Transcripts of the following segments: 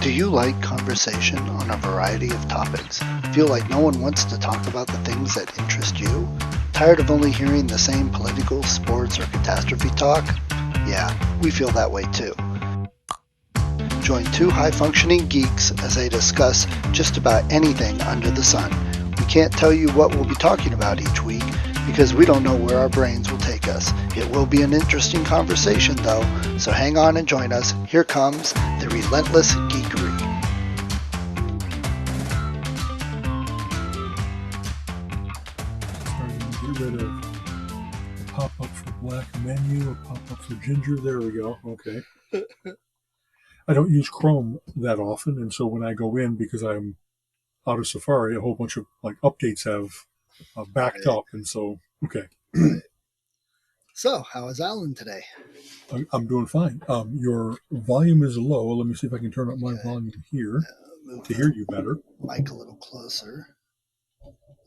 Do you like conversation on a variety of topics? Feel like no one wants to talk about the things that interest you? Tired of only hearing the same political, sports, or catastrophe talk? Yeah, we feel that way too. Join two high-functioning geeks as they discuss just about anything under the sun. We can't tell you what we'll be talking about each week because we don't know where our brains will take us. It will be an interesting conversation though, so hang on and join us. Here comes the Relentless Geekery. Starting to get rid of a pop-up for black menu, a pop-up for ginger. There we go. Okay. I don't use Chrome that often, and so when I go in, because I'm out of Safari, a whole bunch of like updates have backed up, and so okay. So, how is Alan today? I'm doing fine. Your volume is low. Let me see if I can turn up my volume here Move to hear you better. the mic a little closer.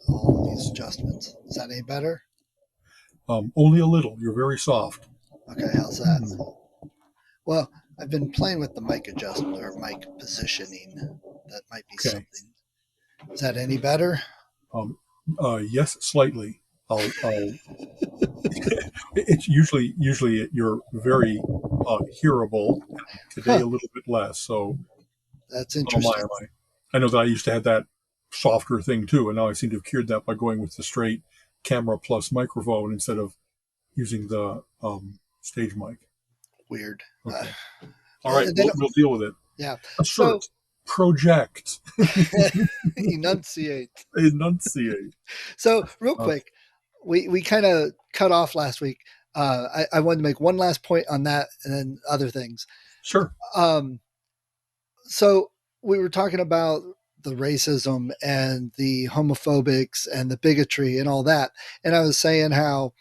All of these adjustments. Is that any better? Only a little. You're very soft. Okay, how's that? Well, I've been playing with the mic adjustment or mic positioning. That might be Okay. something. Is that any better? Yes, slightly. It's usually you're very hearable. Today Huh. a little bit less. So That's oh interesting. my. I know that I used to have that softer thing too, and now I seem to have cured that by going with the straight camera plus microphone instead of using the stage mic. Weird. Okay. All right, They we'll deal with it. yeah. So Assert, project, enunciate. enunciate. So real Uh, quick, we kind of cut off last week. I wanted to make one last point on that and then other things. sure. So we were talking about the racism and the homophobics and the bigotry and all that. And I was saying how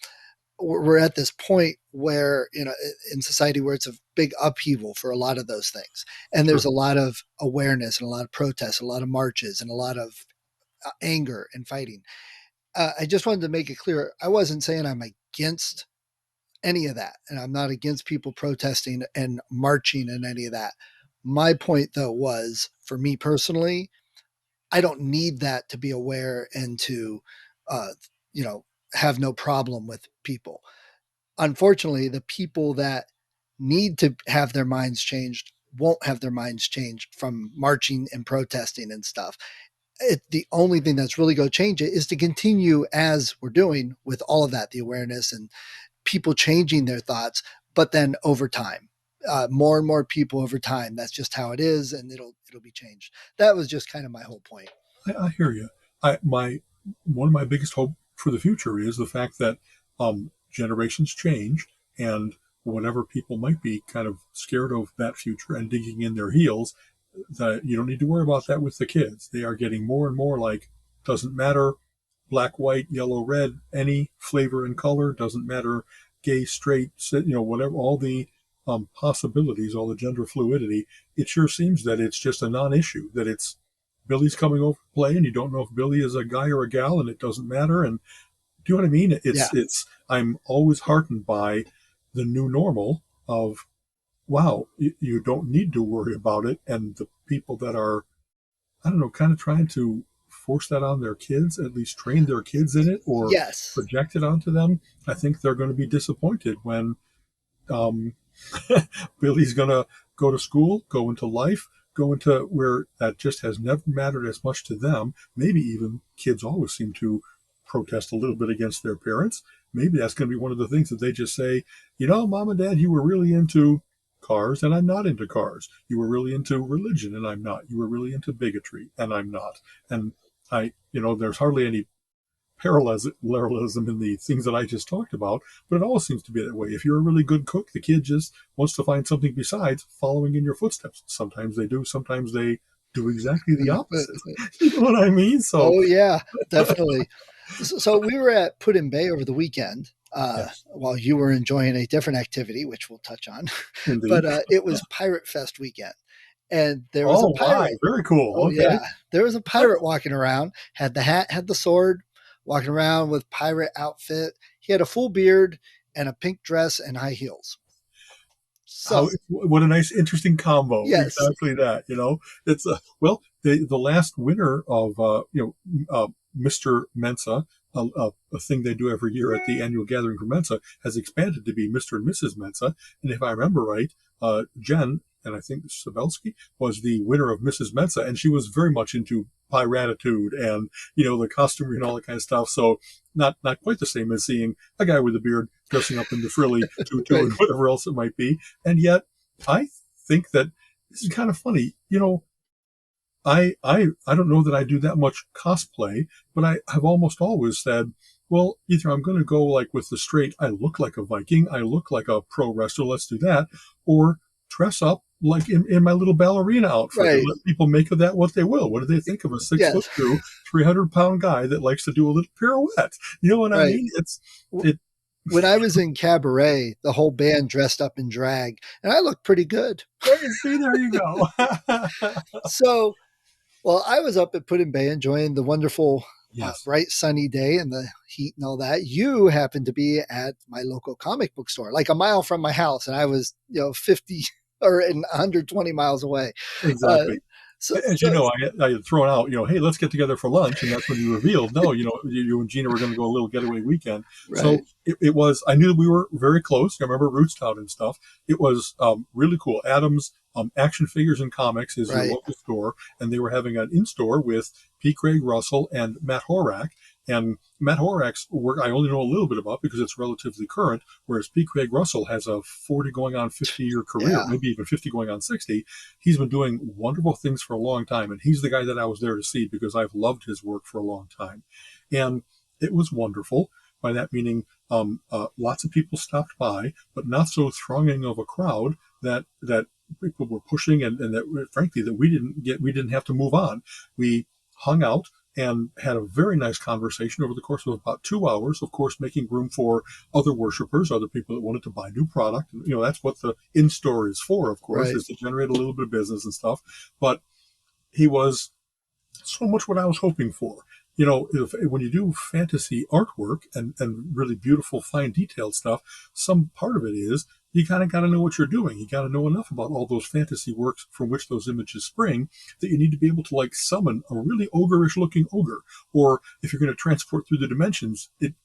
we're at this point where, in society where it's a big upheaval for a lot of those things. And there's Sure. a lot of awareness and a lot of protests, a lot of marches and a lot of anger and fighting. I just wanted to make it clear. I wasn't saying I'm against any of that. And I'm not against people protesting and marching and any of that. My point, though, was for me personally, I don't need that to be aware and to, uh, have no problem with people. Unfortunately, the people that need to have their minds changed won't have their minds changed from marching and protesting and stuff. The only thing that's really going to change it is to continue as we're doing with all of that, the awareness and people changing their thoughts, but then over time, more and more people over time. That's just how it is, and it'll be changed. That was just kind of my whole point. I hear you. My one of my biggest hope for the future is the fact that generations change, and whatever people might be kind of scared of that future and digging in their heels, that you don't need to worry about that with the kids. They are getting more and more like doesn't matter black, white, yellow, red, any flavor and color doesn't matter. Gay, straight, whatever all the possibilities, all the gender fluidity. It sure seems that it's just a non-issue. That it's Billy's coming over to play, and you don't know if Billy is a guy or a gal, and it doesn't matter. And do you know what I mean? Yeah. It's. I'm always heartened by the new normal of wow, you don't need to worry about it, and the people that are, I don't know, kind of trying to force that on their kids, at least train their kids in it or Yes. project it onto them. I think they're going to be disappointed when um, Billy's going to go to school, go into life, go into where that just has never mattered as much to them. Maybe even kids always seem to protest a little bit against their parents. Maybe that's going to be one of the things that they just say, mom and dad, you were really into cars and I'm not into cars. You were really into religion and I'm not. You were really into bigotry and I'm not. And there's hardly any parallelism in the things that I just talked about, but it always seems to be that way. If you're a really good cook, the kid just wants to find something besides following in your footsteps. Sometimes they do, sometimes they do exactly the opposite. You know what I mean? So, Oh yeah, definitely. So we were at Put in Bay over the weekend. yes, While you were enjoying a different activity, which we'll touch on, but indeed. it was Pirate Fest weekend, and there was a Oh, my, pirate. very cool. Oh Okay. yeah, there was a pirate walking around. Had the hat, had the sword, walking around with pirate outfit. He had a full beard and a pink dress and high heels. So what a nice, interesting combo. yes, Exactly that. It's well, the last winner of Mr. Mensa, a thing they do every year at the annual gathering for Mensa, has expanded to be Mr. and Mrs. Mensa. And if I remember right, Jen, and I think Sabelsky was the winner of Mrs. Mensa, and she was very much into piratitude and the costumery and all that kind of stuff. So not quite the same as seeing a guy with a beard dressing up in the frilly tutu right, and whatever else it might be. And yet, I think that this is kind of funny. I don't know that I do that much cosplay, but I have almost always said, well, either I'm going to go like with the straight, I look like a Viking, I look like a pro wrestler, let's do that, or dress up like in my little ballerina outfit and right, let people make of that what they will. What do they think of a 6 foot yes, two, 300-pound guy that likes to do a little pirouette? You know what I right. mean? It. When I was in cabaret, the whole band dressed up in drag, and I looked pretty good. Hey, see, there you go. So, well, I was up at Put in Bay enjoying the wonderful, Yes, bright, sunny day and the heat and all that. You happened to be at my local comic book store, like a mile from my house, and I was, 50 or 120 miles away. Uh, exactly. so, As you so know, I had thrown out, hey, let's get together for lunch, and that's when you revealed, no, you and Gina were going to go a little getaway weekend. right, So it was. I knew that we were very close. I remember Rootstown and stuff. It was really cool. Adams Action Figures and Comics is your right, local store, and they were having an in store with P. Craig Russell and Matt Horak. And Matt Horak's work I only know a little bit about because it's relatively current, whereas P. Craig Russell has a 40 going on 50-year career, yeah, maybe even 50 going on 60. He's been doing wonderful things for a long time, and he's the guy that I was there to see because I've loved his work for a long time. And it was wonderful. By that meaning, lots of people stopped by, but not so thronging of a crowd that people were pushing, and that frankly that we didn't have to move on. We hung out and had a very nice conversation over the course of about 2 hours, of course, making room for other worshipers, other people that wanted to buy new product. And, that's what the in-store is for, of course, right, is to generate a little bit of business and stuff. But he was so much what I was hoping for. When you do fantasy artwork and really beautiful, fine, detailed stuff, some part of it is you kind of got to know what you're doing. You got to know enough about all those fantasy works from which those images spring that you need to be able to like summon a really ogreish looking ogre. Or if you're going to transport through the dimensions, it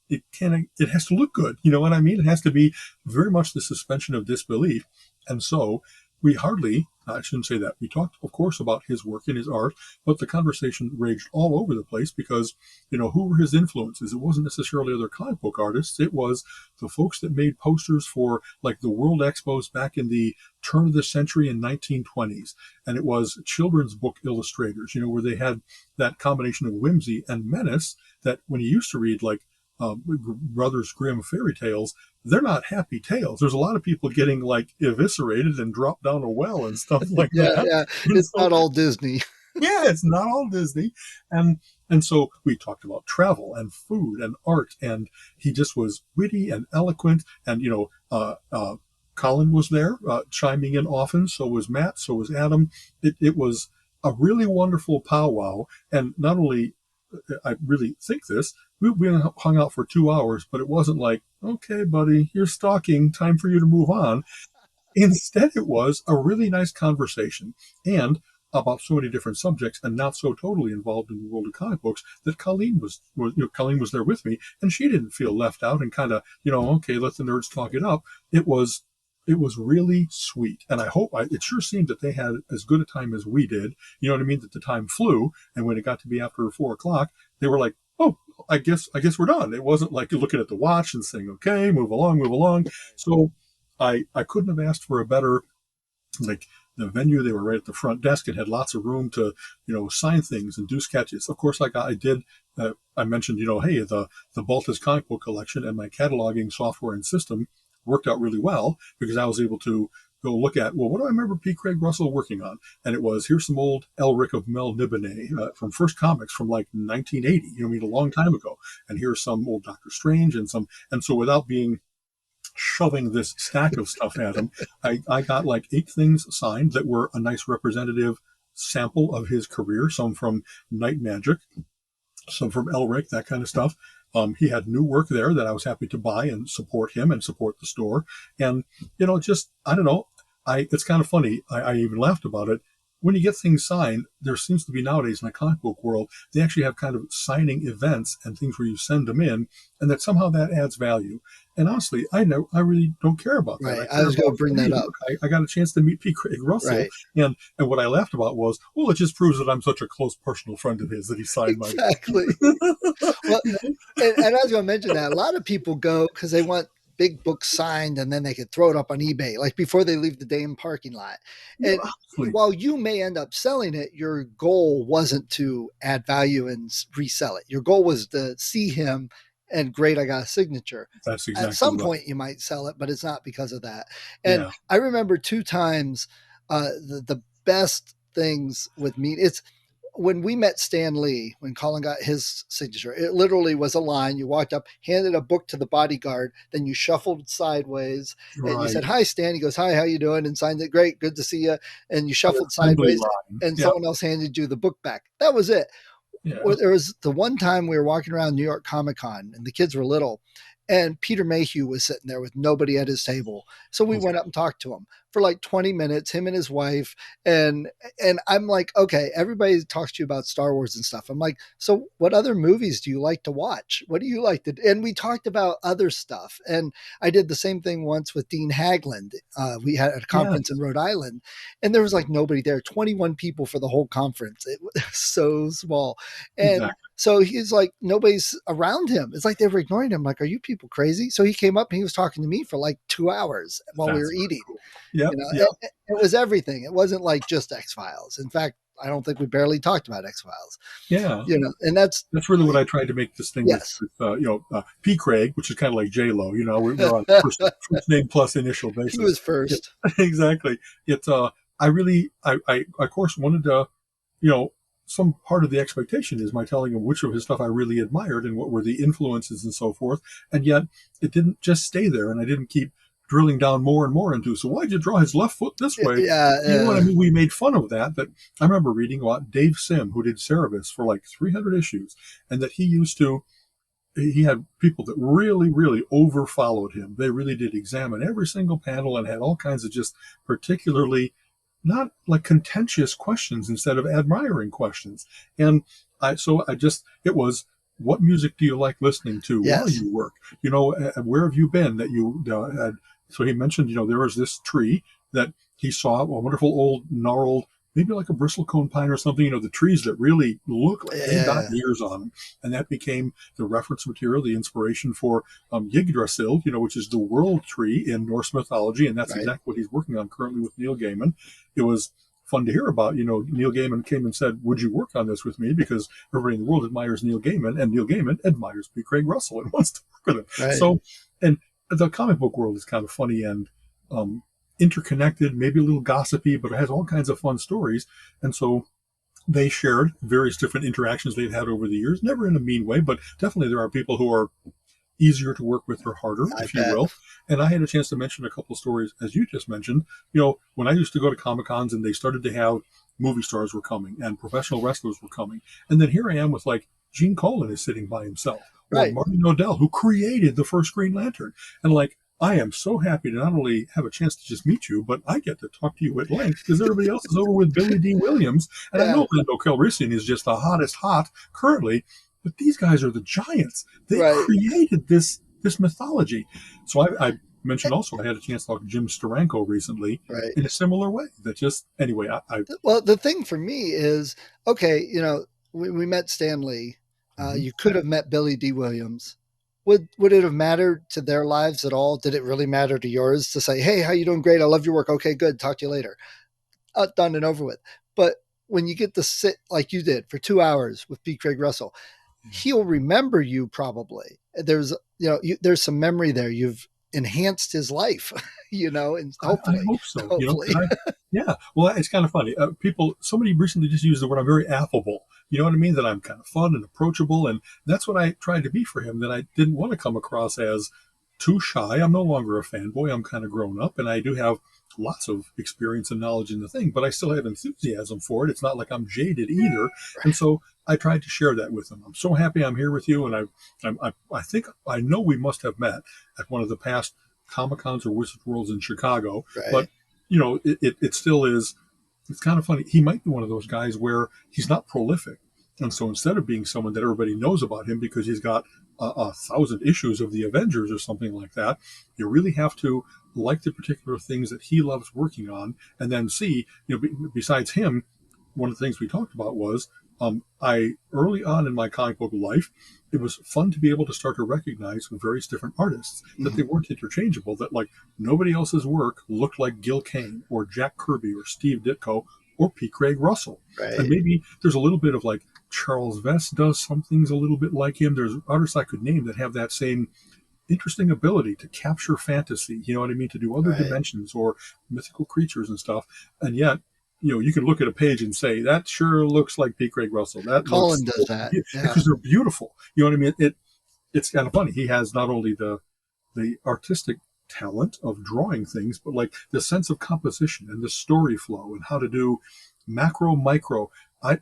has to look good. You know what I mean? It has to be very much the suspension of disbelief. And so we hardly, I shouldn't say that. We talked, of course, about his work and his art, but the conversation raged all over the place because, who were his influences? It wasn't necessarily other comic book artists. It was the folks that made posters for like the World Expos back in the turn of the century in 1920s. And it was children's book illustrators, where they had that combination of whimsy and menace that when you used to read like Brothers Grimm fairy tales, they're not happy tales. There's a lot of people getting like eviscerated and dropped down a well and stuff like yeah, that. yeah. And It's so not all Disney, yeah, it's not all Disney. And so we talked about travel and food and art, and he just was witty and eloquent. And Colin was there chiming in often. So was Matt. So was Adam. It was a really wonderful powwow. And not only I really think this. We hung out for 2 hours, but it wasn't like, okay, buddy, you're stalking. Time for you to move on. Instead, it was a really nice conversation and about so many different subjects and not so totally involved in the world of comic books that Colleen was there with me and she didn't feel left out and kind of, okay, let the nerds talk it up. It was it was really sweet. And it sure seemed that they had as good a time as we did. You know what I mean? That the time flew. And when it got to be after 4 o'clock, they were like, oh, I guess we're done. It wasn't like looking at the watch and saying, okay, move along, move along. So I couldn't have asked for a better, like, the venue. They were right at the front desk and had lots of room to, sign things and do sketches. Of course, I mentioned, hey, the Baltus comic book collection and my cataloging software and system worked out really well because I was able to go look at, well, what do I remember P. Craig Russell working on? And it was, here's some old Elric of Melniboné from First Comics from like 1980, I mean, a long time ago. And here's some old Doctor Strange and so without being shoving this stack of stuff at him, I got like 8 things signed that were a nice representative sample of his career, some from Night Magic, some from Elric, that kind of stuff. He had new work there that I was happy to buy and support him and support the store. And, just, I don't know, it's kind of funny. I even laughed about it. When you get things signed, there seems to be nowadays in the comic book world, they actually have kind of signing events and things where you send them in, and that somehow that adds value. And honestly, I really don't care about that. Right. I I care was going about, to bring hey, that up. look, I got a chance to meet P. Craig Russell, Right. and what I laughed about was, well, it just proves that I'm such a close personal friend of his that he signed my book. Exactly. Well, You know? and I was going to mention that a lot of people go because they want big books signed and then they could throw it up on eBay, like before they leave the damn parking lot. Yeah, And honestly, while you may end up selling it, your goal wasn't to add value and resell it. Your goal was to see him and great, I got a signature. that's At exactly some right. point, you might sell it, but it's not because of that. And Yeah. I remember two times the best things with me. It's when we met Stan Lee, when Colin got his signature, it literally was a line. You walked up, handed a book to the bodyguard, then you shuffled sideways and you said, Right. "Hi, Stan." He goes, "Hi, how you doing?" And signed it. "Great, good to see you." And you An shuffled assembly sideways, line. and Yeah. someone else handed you the book back. That was it. Yeah. Well, there was the one time we were walking around New York Comic Con and the kids were little, and Peter Mayhew was sitting there with nobody at his table. So we Okay. went up and talked to him for like 20 minutes, him and his wife. And I'm like, okay, everybody talks to you about Star Wars and stuff. I'm like, so what other movies do you like to watch? What do you like to? And we talked about other stuff. And I did the same thing once with Dean Hagland. We had a conference in Yes. Rhode Island, and there was like nobody there. 21 people for the whole conference. It was so small. And Exactly. so he's like, nobody's around him. It's like they were ignoring him. Like, are you people crazy? So he came up and he was talking to me for like 2 hours while we were That's very eating. cool. Yep. You know, Yep. it was everything. It wasn't like just X Files. In fact, I don't think we barely talked about X Files. Yeah. You know, and that's That's really what I tried to make this thing yes, with P. Craig, which is kind of like J Lo. You know, we're on first name plus initial he basis. was Yeah, first. exactly. It's I really, I of course wanted to, you know, some part of the expectation is my telling him which of his stuff I really admired and what were the influences and so forth. And yet it didn't just stay there, and I didn't keep drilling down more and more into. So why'd you draw his left foot this way? Yeah, You know what I mean? We made fun of that. But I remember reading about Dave Sim, who did Cerebus for like 300 issues, and that he used to. He had people that really, really over followed him. They really did examine every single panel and had all kinds of just particularly not like contentious questions instead of admiring questions. And I just, it was, what music do you like listening to while yes, you work? You know, where have you been that you had? So he mentioned, you know, there was this tree that he saw, a wonderful old gnarled, maybe like a bristlecone pine or something, you know, the trees that really look like they've got yeah, years on them. And that became the reference material, the inspiration for Yggdrasil, you know, which is the world tree in Norse mythology. And that's right, exactly what he's working on currently with Neil Gaiman. It was fun to hear about. You know, Neil Gaiman came and said, "Would you work on this with me?" Because everybody in the world admires Neil Gaiman, and Neil Gaiman admires P. Craig Russell and wants to work with him. right. So, and the comic book world is kind of funny and um, interconnected, maybe a little gossipy, but it has all kinds of fun stories. And so they shared various different interactions they've had over the years, never in a mean way, but definitely there are people who are easier to work with or harder, I if you bet. will. And I had a chance to mention a couple of stories, as you just mentioned. You know, when I used to go to Comic Cons and they started to have movie stars were coming and professional wrestlers were coming. And then here I am with like Gene Colan is sitting by himself, or Right. Martin Odell, who created the first Green Lantern. And like, I am so happy to not only have a chance to just meet you, but I get to talk to you at length because everybody else is over with Billy D. Williams. And I Yeah. know Lando Calrissian is just the hottest hot currently, but these guys are the giants. They Right. created this mythology. So I mentioned also I had a chance to talk to Jim Steranko recently Right. in a similar way. That just anyway, I Well, the thing for me is, okay, you know, we met Stan Lee. mhm. You could have met Billy D. Williams. Would it have mattered to their lives at all? Did it really matter to yours to say, "Hey, how you doing? Great. I love your work. Okay, good. Talk to you later." Done and over with. But when you get to sit like you did for 2 hours with P. Craig Russell, he'll remember you probably. There's some memory there. You've enhanced his life, and I hopefully, hope so. You know, hopefully, yeah. Well, it's kind of funny. Somebody recently just used the word I'm very affable. You know what I mean? That I'm kind of fun and approachable, and that's what I tried to be for him. That I didn't want to come across as too shy. I'm no longer a fanboy. I'm kind of grown up, and I do have lots of experience and knowledge in the thing, but I still have enthusiasm for it. It's not like I'm jaded either, and so I tried to share that with him. I'm so happy I'm here with you, and I think I know we must have met at one of the past Comic Cons or Wizard Worlds in Chicago, right? but it still is. It's kind of funny. He might be one of those guys where he's not prolific. And so instead of being someone that everybody knows about him because he's got a thousand issues of the Avengers or something like that, you really have to like the particular things that he loves working on and then see, besides him, one of the things we talked about was I early on in my comic book life, it was fun to be able to start to recognize various different artists that they Mhm. weren't interchangeable. That like nobody else's work looked like Gil Kane or Jack Kirby or Steve Ditko or P. Craig Russell. And Right. maybe there's a little bit of like Charles Vest does some things a little bit like him. There's artists I could name that have that same interesting ability to capture fantasy, you know what I mean, to do other Right. dimensions or mythical creatures and stuff. And yet, you can look at a page and say, that sure looks like P. Craig Russell. That Colin looks, does that. Yeah. because they're beautiful. You know what I mean? It's kind of funny. He has not only the artistic talent of drawing things, but like the sense of composition and the story flow and how to do macro, micro.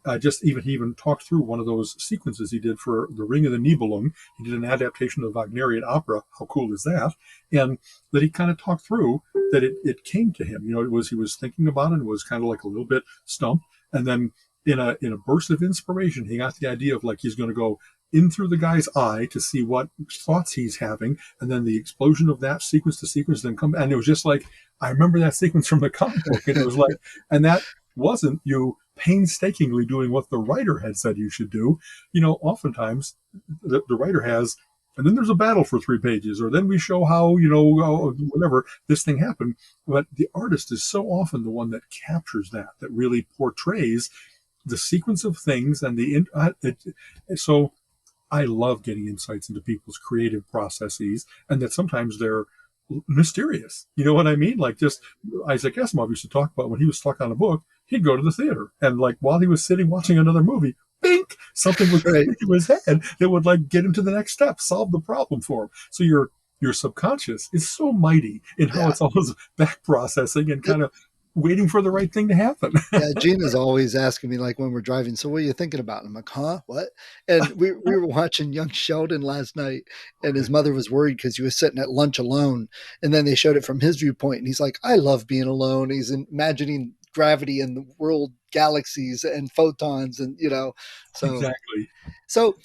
I just he even talked through one of those sequences he did for The Ring of the Nibelung. He did an adaptation of the Wagnerian opera. How cool is that? And that he kind of talked through that it came to him. It was he was thinking about it and was kind of like a little bit stumped. And then in a burst of inspiration, he got the idea of like he's going to go in through the guy's eye to see what thoughts he's having, and then the explosion of that sequence to sequence, then come. And it was just like I remember that sequence from the comic book, and it was like, and that wasn't you painstakingly doing what the writer had said you should do. Oftentimes the writer has, and then there's a battle for 3 pages, or then we show how whatever this thing happened. But the artist is so often the one that captures that really portrays the sequence of things and so I love getting insights into people's creative processes, and that sometimes they're mysterious. You know what I mean? Like just Isaac Asimov used to talk about when he was stuck on a book, he'd go to the theater, and like while he was sitting watching another movie, bink, something would come Right. into his head that would like get him to the next step, solve the problem for him. So your subconscious is so mighty in how Yeah. it's always back processing and kind of waiting for the right thing to happen. Yeah, Gina's always asking me, like, when we're driving, "So what are you thinking about?" And I'm like, "Huh? What?" And we were watching Young Sheldon last night, and his Okay. mother was worried because he was sitting at lunch alone, and then they showed it from his viewpoint, and he's like, "I love being alone." He's imagining gravity and the world galaxies and photons and, so Exactly. so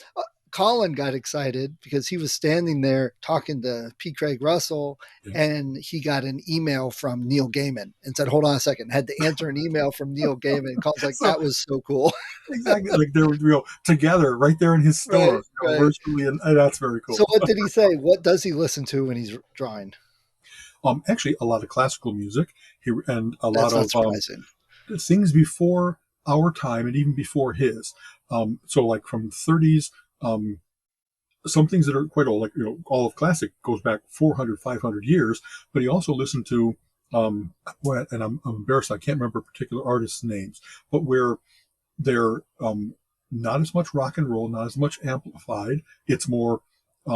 Colin got excited because he was standing there talking to P. Craig Russell, Yeah. and he got an email from Neil Gaiman and said, "Hold on a second." Had to answer an email from Neil Gaiman. Colin's like, So "That was so cool." exactly, like they were together right there in his Right, store, right. virtually, and that's very So, cool. what did he say? What does he listen to when he's drawing? Actually, a lot of classical music, and a lot That's not of surprising. things before our time and even before his. So, like from 30s, some things that are quite old, like all of classic goes back 400, 500 years. But he also listened to, and I'm embarrassed, I can't remember particular artists' names, but where they're not as much rock and roll, not as much amplified. It's more, I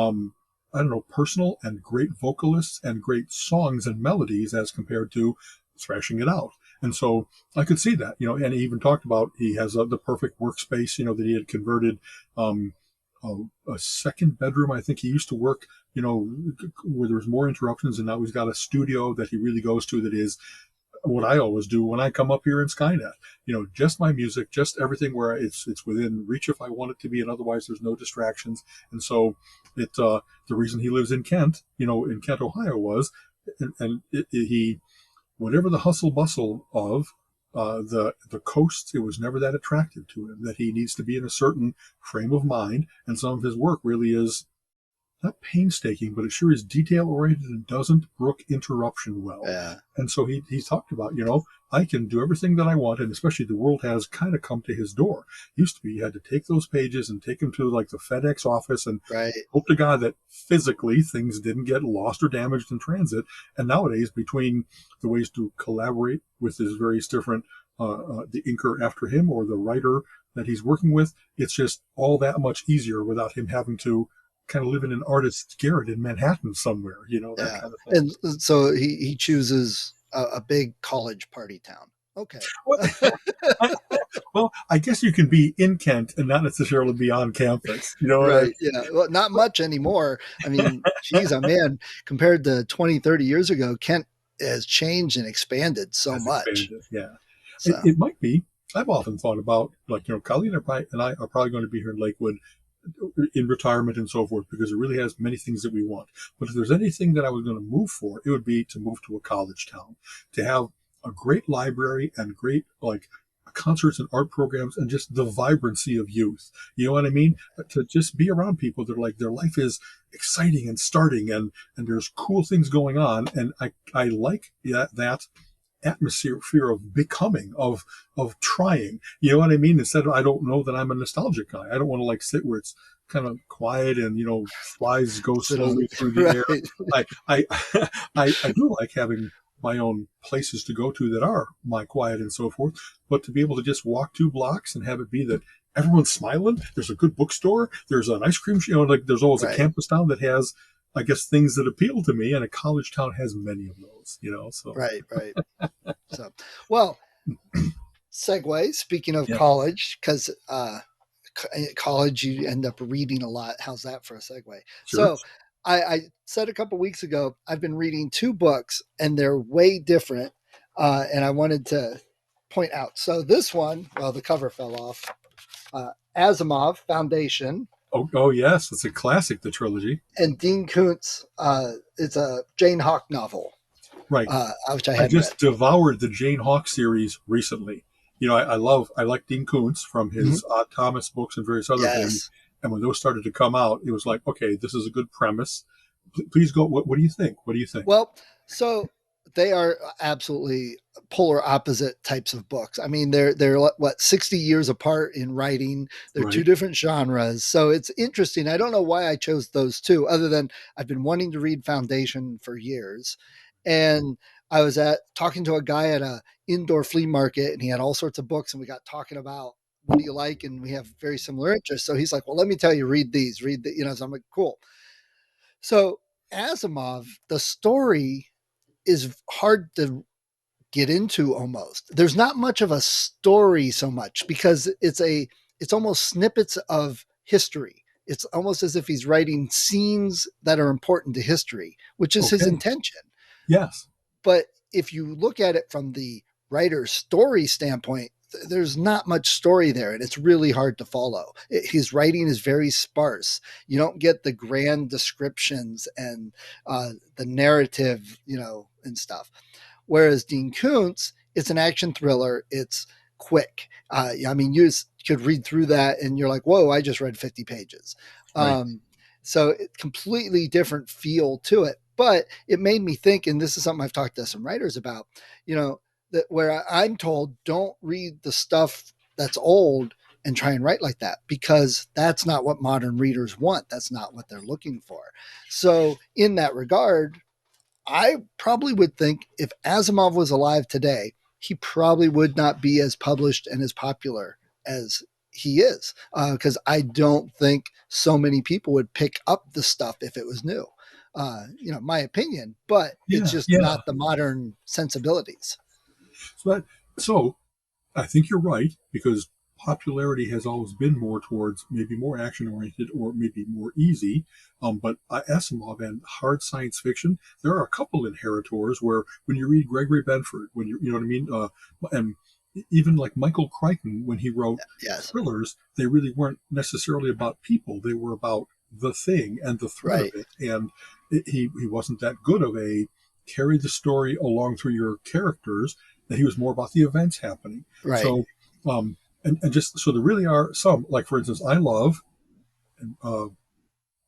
don't know, personal and great vocalists and great songs and melodies as compared to thrashing it out. And so I could see that, and he even talked about he has the perfect workspace, that he had converted um, a second bedroom. I think he used to work, where there was more interruptions, and now he's got a studio that he really goes to that is what I always do when I come up here in Skynet. Just my music, just everything where it's within reach if I want it to be, and otherwise there's no distractions. And so the reason he lives in Kent, in Kent, Ohio, was, and he whatever the hustle bustle of the coast, it was never that attractive to him. That he needs to be in a certain frame of mind, and some of his work really is not painstaking, but it sure is detail oriented and doesn't brook interruption well. Yeah. And so he talked about, I can do everything that I want, and especially the world has kind of come to his door. It used to be you had to take those pages and take them to like the FedEx office and Right. hope to God that physically things didn't get lost or damaged in transit. And nowadays, between the ways to collaborate with his various different the inker after him or the writer that he's working with, it's just all that much easier without him having to kind of live in an artist's garret in Manhattan somewhere, that Yeah. kind of thing. And so he chooses a big college party town. Okay. Well, well, I guess you can be in Kent and not necessarily be on campus. You know what I Right. Yeah. Well, not much anymore. I mean, geez, oh man, compared to 20, 30 years ago, Kent has changed and expanded so has much. expanded. Yeah, So it might be. I've often thought about, like, Colleen and I are probably going to be here in Lakewood in retirement and so forth, because it really has many things that we want. But if there's anything that I was going to move for, it would be to move to a college town, to have a great library and great, like, concerts and art programs and just the vibrancy of youth. You know what I mean? To just be around people that are like, their life is exciting and starting, and there's cool things going on. And I like that atmosphere of becoming, of trying. You know what I mean? Instead of, I don't know that I'm a nostalgic guy. I don't want to like sit where it's kind of quiet and flies go so slowly through the air. right, I I do like having my own places to go to that are my quiet and so forth, but to be able to just walk 2 blocks and have it be that everyone's smiling. There's a good bookstore. There's an ice cream, like there's always a right, campus town that has, I guess, things that appeal to me, and a college town has many of those. So right. So, well, segue. Speaking of yeah, college, because college you end up reading a lot. How's that for a segue? sure. So, I said a couple weeks ago I've been reading 2 books and they're way different, and I wanted to point out. So this one, well, the cover fell off. Asimov Foundation Oh yes, it's a classic, the trilogy. and Dean Koontz. It's a Jane Hawk novel, Right. which I I hadn't read. just devoured the Jane Hawk series recently. I like Dean Koontz from Mhm. his Thomas books and various other things. Yes. And when those started to come out, it was like, okay, this is a good premise. Please go. What do you think? What do you think? Well, so they are absolutely polar opposite types of books. I mean, they're what 60 years apart in writing. They're two Right. different genres. So it's interesting. I don't know why I chose those two, other than I've been wanting to read Foundation for years. And I was at talking to a guy at a indoor flea market and he had all sorts of books and we got talking about what do you like? And we have very similar interests. So he's like, well, let me tell you, read these, read the, so I'm like, cool. So Asimov, the story is hard to get into almost. There's not much of a story so much because it's almost snippets of history. It's almost as if he's writing scenes that are important to history, which is his Okay. intention. Yes. But if you look at it from the writer's story standpoint, there's not much story there and it's really hard to follow. His writing is very sparse. You don't get the grand descriptions and the narrative, and stuff. Whereas Dean Koontz, it's an action thriller. It's quick. I mean, you could read through that and you're like, whoa, I just read 50 pages. Right. So completely different feel to it. But it made me think, and this is something I've talked to some writers about, that where I'm told don't read the stuff that's old and try and write like that because that's not what modern readers want. That's not what they're looking for. So in that regard, I probably would think if Asimov was alive today, he probably would not be as published and as popular as he is because I don't think so many people would pick up the stuff if it was new. My opinion, but it's Yeah. just Yeah. not the modern sensibilities. So I think you're right, because popularity has always been more towards maybe more action oriented or maybe more easy. But Asimov and hard science fiction, there are a couple inheritors where when you read Gregory Benford, when you know what I mean, and even like Michael Crichton, when he wrote Yes, thrillers, they really weren't necessarily about people; they were about the thing and the threat of right, it. And he wasn't that good of a carry the story along through your characters. That he was more about the events happening. right. So, and just so there really are some, like for instance, I love uh,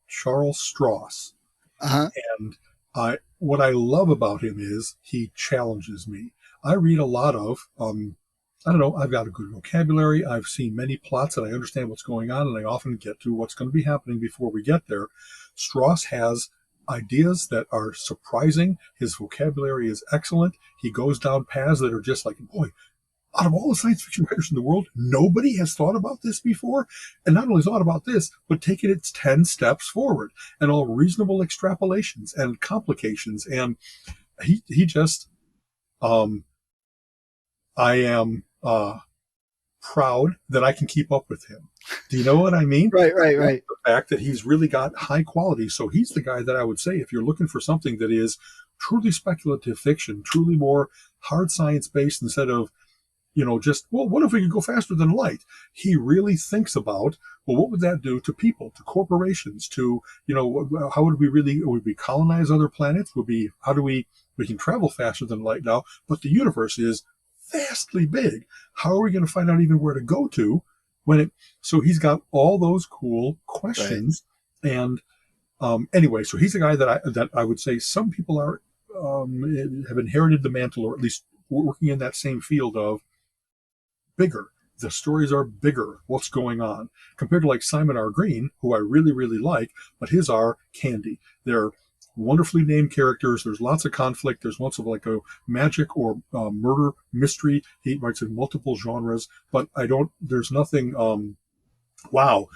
Charles Stross, Uh huh. and what I love about him is he challenges me. I read a lot of, I don't know, I've got a good vocabulary. I've seen many plots and I understand what's going on, and I often get to what's going to be happening before we get there. Strauss has ideas that are surprising. His vocabulary is excellent. He goes down paths that are just like, boy, out of all the science fiction writers in the world, nobody has thought about this before. And not only thought about this, but taken it 10 steps forward and all reasonable extrapolations and complications. And he just, um, I am, proud that I can keep up with him. Do you know what I mean? Right, right, I love right. the fact that he's really got high quality. So he's the guy that I would say, if you're looking for something that is truly speculative fiction, truly more hard science based instead of, just, well, what if we could go faster than light? He really thinks about, well, what would that do to people, to corporations, to, how would we colonize other planets? We can travel faster than light now, but the universe is vastly big. How are we going to find out even where to go to so he's got all those cool Right. questions. And anyway, so he's a guy that I would say some people have inherited the mantle, or at least working in that same field of bigger. The stories are bigger. What's going on compared to like Simon R. Green, who I really really like, but his are candy. They're wonderfully named characters. There's lots of conflict. There's lots of like a magic or murder mystery. He writes in multiple genres, but I don't. There's nothing. Wow.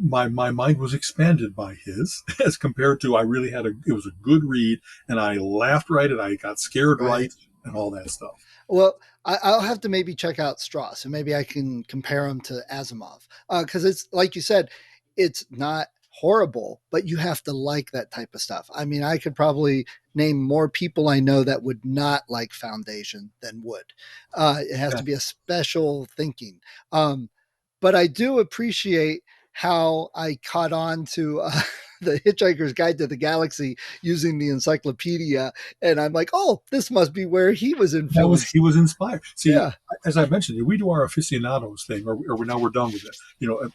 My mind was expanded by his as compared to I really it was a good read, and I laughed right and I got scared Right. right and all that stuff. Well, I'll have to maybe check out Strauss, and maybe I can compare him to Asimov, because it's like you said, it's not horrible, but you have to like that type of stuff. I mean, I could probably name more people I know that would not like Foundation than would. It has Yeah, to be a special thinking. Um, but I do appreciate how I caught on to the Hitchhiker's Guide to the Galaxy using the encyclopedia, and I'm like, oh, this must be where he was he influenced. was inspired. See, Yeah, as I mentioned, we do our aficionados thing, or now we're done with it.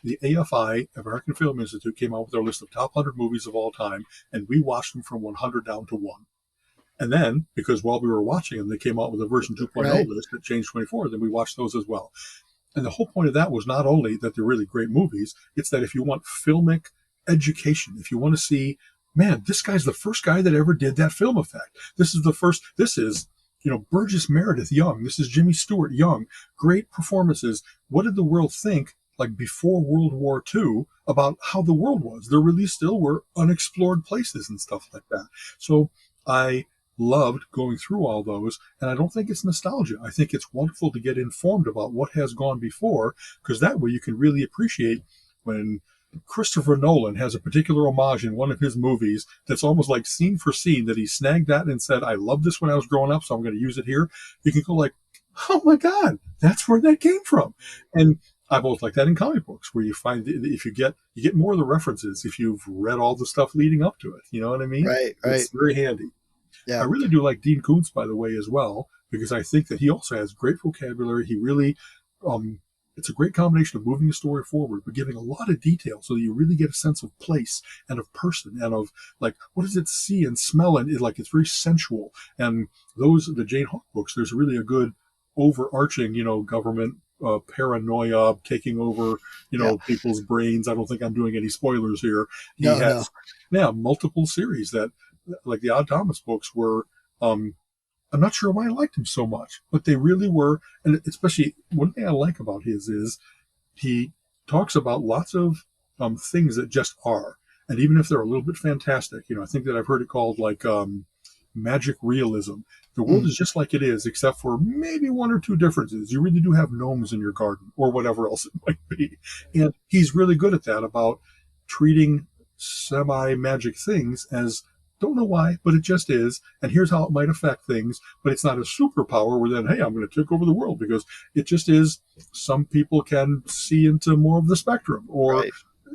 The AFI, American Film Institute, came out with their list of top 100 movies of all time, and we watched them from 100 down to one. And then, because while we were watching them, they came out with a version 2.0 right. list that changed 24, then we watched those as well. And the whole point of that was not only that they're really great movies, it's that if you want filmic education, if you want to see, man, this guy's the first guy that ever did that film effect. This is, Burgess Meredith young. This is Jimmy Stewart young. Great performances. What did the world think, like before World War II, about how the world was? There really still were unexplored places and stuff like that. So I loved going through all those. And I don't think it's nostalgia. I think it's wonderful to get informed about what has gone before, because that way you can really appreciate when Christopher Nolan has a particular homage in one of his movies that's almost like scene for scene that he snagged that and said, I love this when I was growing up, so I'm going to use it here. You can go like, oh my God, that's where that came from. And I've always liked that in comic books, where you find if you get more of the references if you've read all the stuff leading up to it. You know what I mean? Right, right. It's very handy. I Yeah. really do like Dean Koontz, by the way, as well, because I think that he also has great vocabulary. He really, it's a great combination of moving the story forward, but giving a lot of detail so that you really get a sense of place and of person and of like, what does it see and smell? And like, it's very sensual. And the Jane Hawk books, there's really a good overarching, government paranoia taking over, Yeah. people's brains. I don't think I'm doing any spoilers here. He No, no. has, yeah, multiple series that like the Odd Thomas books were. I'm not sure why I liked him so much, but they really were. And especially one thing I like about his is he talks about lots of things that just are, and even if they're a little bit fantastic, I think that I've heard it called like magic realism. The world Mm, is just like it is, except for maybe one or two differences. You really do have gnomes in your garden, or whatever else it might be, and he's really good at that about treating semi magic things as don't know why, but it just is. And here's how it might affect things. But it's not a superpower where then, hey, I'm going to take over the world, because it just is. Some people can see into more of the spectrum, or right,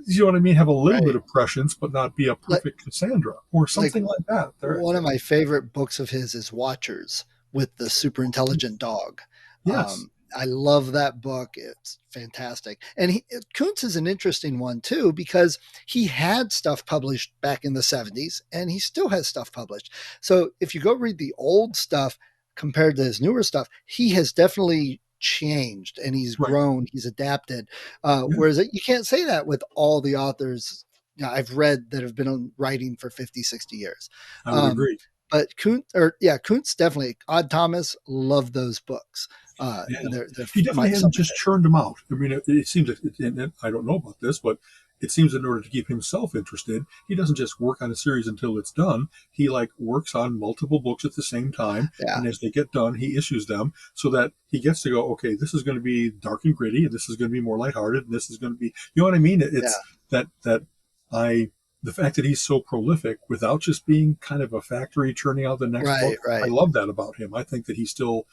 you know what I mean, have a little bit right. of prescience, but not be a Like, perfect Cassandra or like something like that. one of my favorite books of his is Watchers with the super intelligent dog. Yes, I love that book. It's fantastic. And Kuntz is an interesting one too, because he had stuff published back in the 70s and he still has stuff published. So if you go read the old stuff compared to his newer stuff, he has definitely changed and he's right. grown, he's adapted. Yeah, Whereas you can't say that with all the authors I've read that have been writing for 50, 60 years. I would Um, agree. but Kuntz definitely. Odd Thomas loved those books. Yeah, They're he definitely some hasn't of my just churned them out. I mean, it seems that, and I don't know about this, but it seems that in order to keep himself interested, he doesn't just work on a series until it's done. He like works on multiple books at the same time, yeah, and as they get done, he issues them so that he gets to go, okay, this is going to be dark and gritty, and this is going to be more lighthearted, and this is going to be, you know what I mean? yeah, It's that I the fact that he's so prolific without just being kind of a factory churning out the next book, Right, I right. love that about him. I think that he still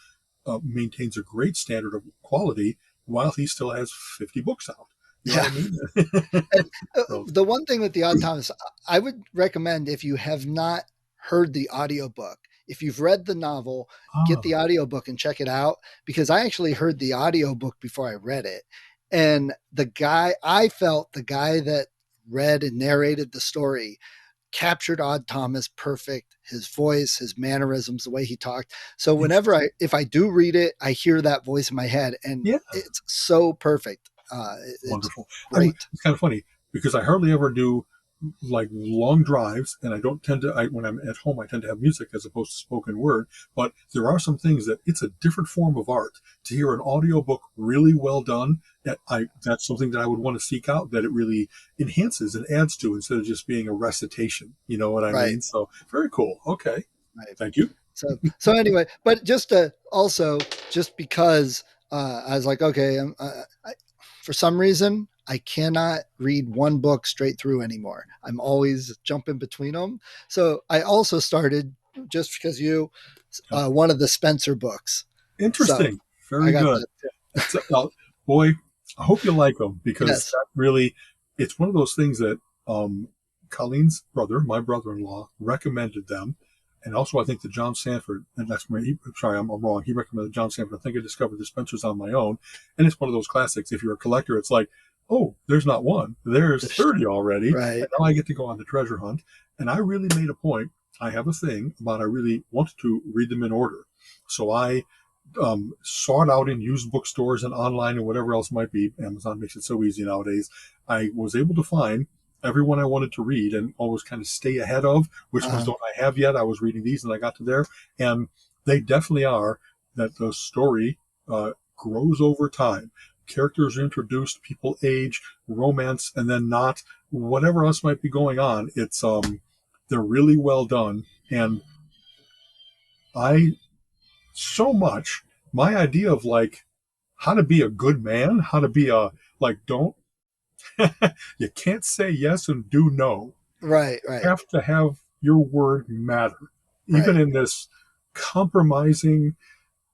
maintains a great standard of quality while he still has 50 books out. You know what Yeah. I mean? And So, the one thing with the Odd Thomas, I would recommend if you have not heard the audiobook, if you've read the novel, get the ah, audiobook and check it out because I actually heard the audiobook before I read it. And I felt the guy that read and narrated the story captured Odd Thomas perfect, his voice, his mannerisms, the way he talked. So interesting. if I do read it, I hear that voice in my head and Yeah, it's so perfect. It's wonderful. great. It's kind of funny because I hardly ever do like long drives, and I don't tend to. When I'm at home, I tend to have music as opposed to spoken word. But there are some things that it's a different form of art. To hear an audiobook really well done, that's something that I would want to seek out. That it really enhances and adds to instead of just being a recitation. You know what I Right. mean? So very cool. Okay, Right. thank you. So anyway, but just to also just because I was like, okay, for some reason I cannot read one book straight through anymore. I'm always jumping between them. So I also started just because Yeah. one of the Spencer books. So Interesting. I Very got good. that. That's boy. I hope you like them because Yes. that really, it's one of those things that Colleen's brother, my brother-in-law, recommended them, and also I think that John Sanford, and that's my. Sorry, I'm wrong. He recommended John Sanford. I think I discovered the Spencers on my own, and it's one of those classics. If you're a collector, it's like, oh, there's not one, there's 30 already, Right. and now I get to go on the treasure hunt. And I really made a point. I have a thing about I really wanted to read them in order, so I sought out in used bookstores and online and whatever else might be. Amazon makes it so easy nowadays. I was able to find everyone I wanted to read and always kind of stay ahead of which ones Uh, don't I have yet. I was reading these and I got to there, and they definitely are that the story grows over time. Characters are introduced, people age, romance, and then not whatever else might be going on. It's they're really well done, and I so much my idea of like how to be a good man, how to be a like don't you can't say yes and do no. right. You Right. have to have your word matter. Even Right. in this compromising,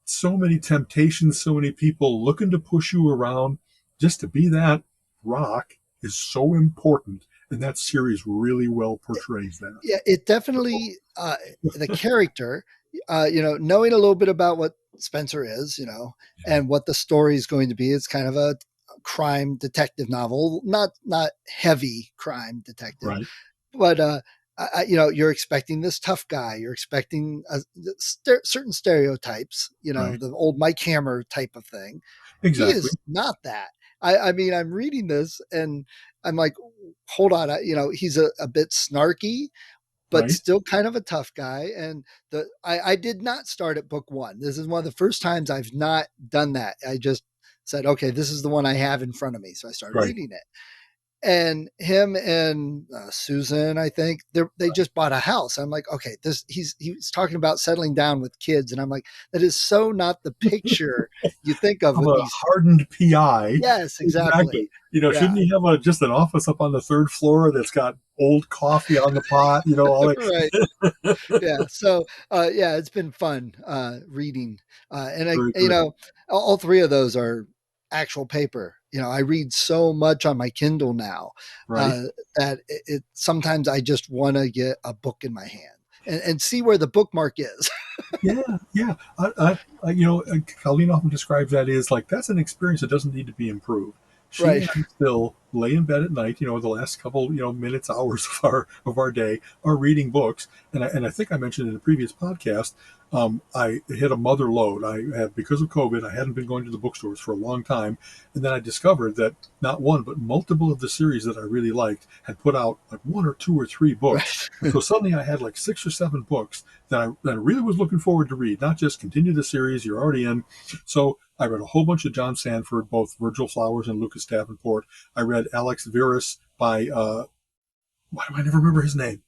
so many temptations, so many people looking to push you around, just to be that rock is so important. And that series really well portrays that. Yeah, it So, definitely the character, knowing a little bit about what Spencer is, yeah, and what the story is going to be. It's kind of a crime detective novel, not heavy crime detective, right, but you're expecting this tough guy. You're expecting certain stereotypes. right, The old Mike Hammer type of thing. He exactly, is not that. I mean, I'm reading this and I'm like, hold on, he's a bit snarky, but right, still kind of a tough guy. And I did not start at book one. This is one of the first times I've not done that. I just said, okay, this is the one I have in front of me. So I started right, reading it. And him and Susan, I think they right. just bought a house. I'm like, okay, he's talking about settling down with kids, and I'm like, that is so not the picture you think of Of with a these. hardened PI. Yes, Exactly. exactly. Shouldn't Yeah, he have just an office up on the third floor that's got old coffee on the pot? All right. that. Yeah. So, yeah, it's been fun reading, and Very good. all three of those are actual paper. I read so much on my Kindle now Right. uh, that sometimes I just want to get a book in my hand and see where the bookmark is. Yeah. Yeah. Colleen often describes that as like that's an experience that doesn't need to be improved. She Right. and I still lay in bed at night. The last couple minutes, hours of our day are reading books. And I think I mentioned in a previous podcast, I hit a mother load. I had because of COVID, I hadn't been going to the bookstores for a long time, and then I discovered that not one but multiple of the series that I really liked had put out like one or two or three books. Right. And so suddenly I had like 6 or 7 books that I really was looking forward to read, not just continue the series you're already in. So I read a whole bunch of John Sanford, both Virgil Flowers and Lucas Davenport. I read Alex Verus by, why do I never remember his name?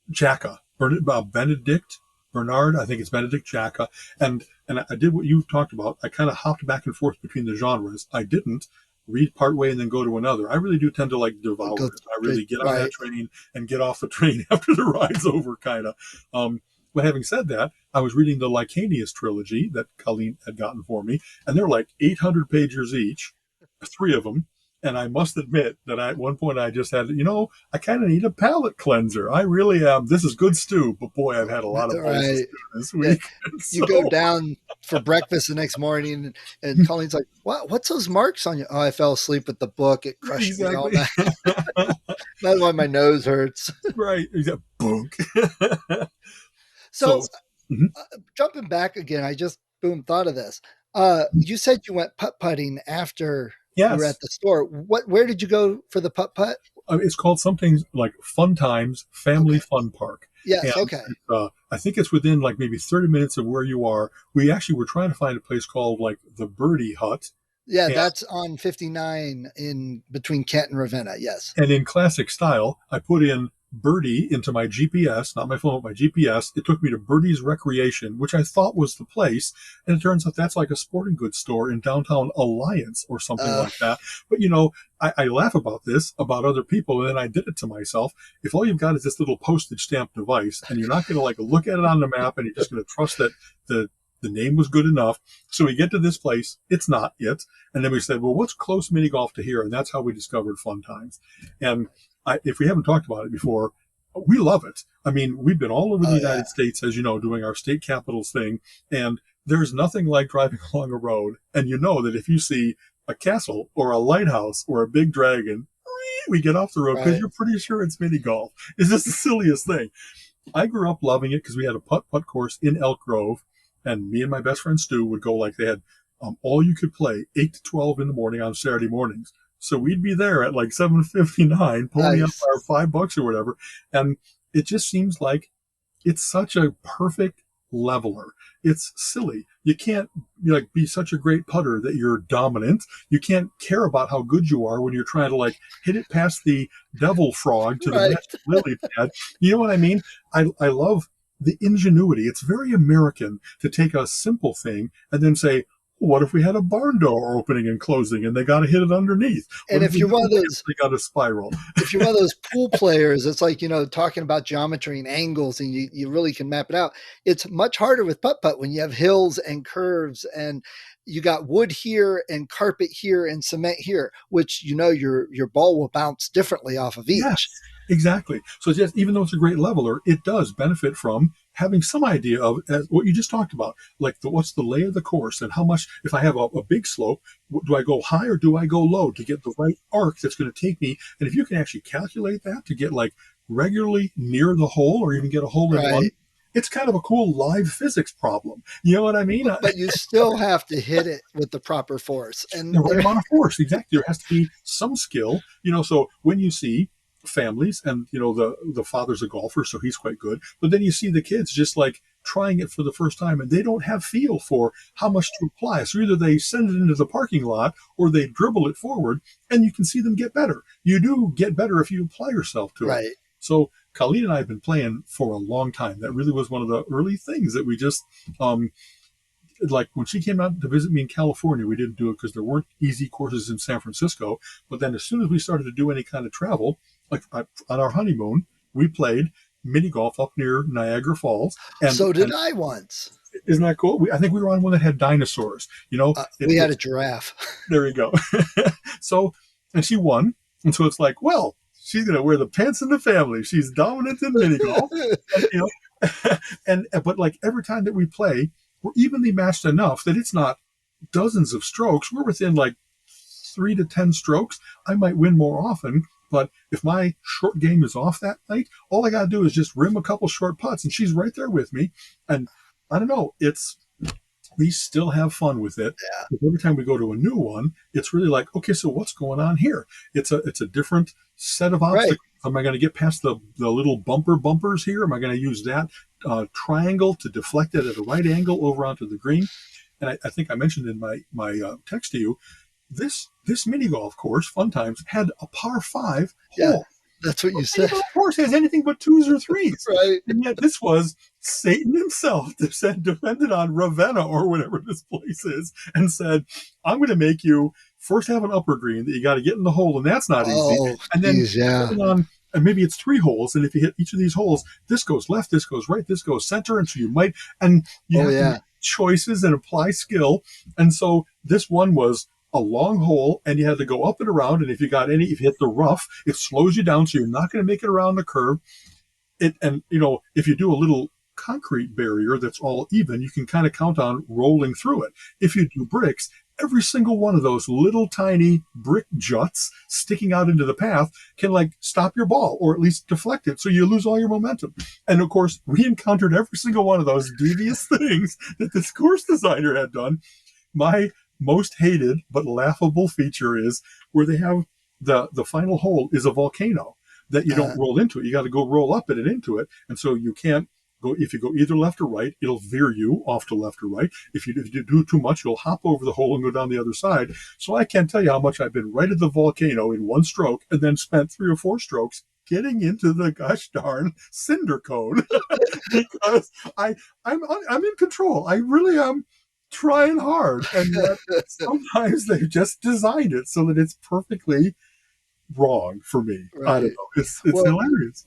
Jacka, Benedict Bernard, I think it's Benedict Jacka, and I did what you talked about. I kind of hopped back and forth between the genres. I didn't. read part way and then go to another. I really do tend to like devour Go it. I straight, really get on that right. train and get off the train after the ride's over, kind of. But having said that, I was reading the Licanius trilogy that Colleen had gotten for me, and they're like 800 pages each, three of them. And I must admit that at one point I just had, I kind of need a palate cleanser. I really am. This is good stew, but boy, I've had a lot of bowls of Right. stew this Yeah. week. You go So, down for breakfast the next morning, and Colleen's like, What's those marks on you?" "Oh, I fell asleep with the book. It crushed me all exactly. night. That's why my nose hurts." Right. Exactly. Boom. So, So, mhm. jumping back again, I just boom thought of this. You said you went putt putting after you were Yes. at the store. Where did you go for the putt putt? It's called something like Fun Times Family Okay. Fun Park. And Yes. Okay. I think it's within like maybe 30 minutes of where you are. We actually were trying to find a place called like the Birdie Hut. Yeah, And, that's on 59 in between Kent and Ravenna. Yes. and in classic style, I put in Birdie into my GPS, not my phone, but my GPS. It took me to Birdie's Recreation, which I thought was the place. And it turns out that's like a sporting goods store in downtown Alliance or something Uh, like that. But, I laugh about this, about other people, and then I did it to myself. If all you've got is this little postage stamp device and you're not going to like look at it on the map and you're just going to trust that the name was good enough. So we get to this place. It's not it. And then we said, well, what's close mini golf to here? And that's how we discovered Fun Times. And if we haven't talked about it before, we love it. I mean, we've been all over the oh yeah. United States, as you know, doing our state capitals thing. And there's nothing like driving along a road. And you know that if you see a castle or a lighthouse or a big dragon, we get off the road because Right. you're pretty sure it's mini golf. It's just the silliest thing. I grew up loving it because we had a putt-putt course in Elk Grove, and me and my best friend Stu would go like they had all you could play 8 to 12 in the morning on Saturday mornings. So we'd be there at like 7:59, pony up Nice. our $5 or whatever, and it just seems like it's such a perfect leveler. It's silly. You can't like be such a great putter that you're dominant. You can't care about how good you are when you're trying to like hit it past the devil frog to the Right. magic lily pad. You know what I mean? I love the ingenuity. It's very American to take a simple thing and then say, what if we had a barn door opening and closing and they got to hit it underneath? And What if if we you're had a one of ramp those they got to spiral? if you're one of those pool players, it's like, talking about geometry and angles, and you really can map it out. It's much harder with putt putt when you have hills and curves, and you got wood here and carpet here and cement here, which your ball will bounce differently off of each. Yes, exactly. So just even though it's a great leveler, it does benefit from having some idea of what you just talked about, like what's the lay of the course and how much. If I have a big slope, do I go high or do I go low to get the right arc that's going to take me? And if you can actually calculate that to get like regularly near the hole or even get a hole in one, Right. it's kind of a cool live physics problem. You know what I mean? But you still have to hit it with the proper force. The And right there amount of force. Exactly. There has to be some skill, so when you see families and, the father's a golfer, so he's quite good, but then you see the kids just like trying it for the first time and they don't have feel for how much to apply. So either they send it into the parking lot or they dribble it forward and you can see them get better. You do get better if you apply yourself to it. right. So Colleen and I have been playing for a long time. That really was one of the early things that we just, like when she came out to visit me in California, we didn't do it because there weren't easy courses in San Francisco. But then as soon as we started to do any kind of travel, like on our honeymoon, we played mini golf up near Niagara Falls. And, So did and I once. isn't that cool? I think we were on one that had dinosaurs. We had a giraffe. There you go. So, and she won. And so it's like, well, she's going to wear the pants in the family. She's dominant in mini golf. And, but like every time that we play, we're evenly matched enough that it's not dozens of strokes. We're within like 3 to 10 strokes. I might win more often, but if my short game is off that night, all I got to do is just rim a couple short putts, and she's right there with me. And I don't know, we still have fun with it. Yeah. Every time we go to a new one, it's really like, okay, so what's going on here? It's a different set of Right. obstacles. Am I going to get past the little bumpers here? Am I going to use that triangle to deflect it at a right angle over onto the green? And I think I mentioned in my text to you, this mini golf course, Fun Times, had a par 5 Yeah. hole. That's what you Mini said. golf course has anything but twos or threes. Right. And yet this was Satan himself that said, depended on Ravenna or whatever this place is, and said, I'm going to make you first have an upper green that you got to get in the hole, and that's not easy. Oh, And then geez, yeah. depending on, and maybe it's 3 holes, and if you hit each of these holes, this goes left, this goes right, this goes center, and so you might, and you Oh, have to make yeah. choices and apply skill. And so this one was a long hole, and you had to go up and around. And if you hit the rough, it slows you down, so you're not going to make it around the curve. And if you do a little concrete barrier that's all even, you can kind of count on rolling through it. If you do bricks, every single one of those little tiny brick juts sticking out into the path can like stop your ball or at least deflect it, so you lose all your momentum. And of course, we encountered every single one of those devious things that this course designer had done. My most hated but laughable feature is where they have the final hole is a volcano that you don't Uh, roll into it. You got to go roll up it and into it. And so you can't go, if you go either left or right, it'll veer you off to left or right. If you do too much, you'll hop over the hole and go down the other side. So I can't tell you how much I've been right at the volcano in one stroke and then spent 3 or 4 strokes getting into the gosh darn cinder cone because I'm in control. I really am trying hard, and yet sometimes they've just designed it so that it's perfectly wrong for me. I don't right. know. It's Well, hilarious.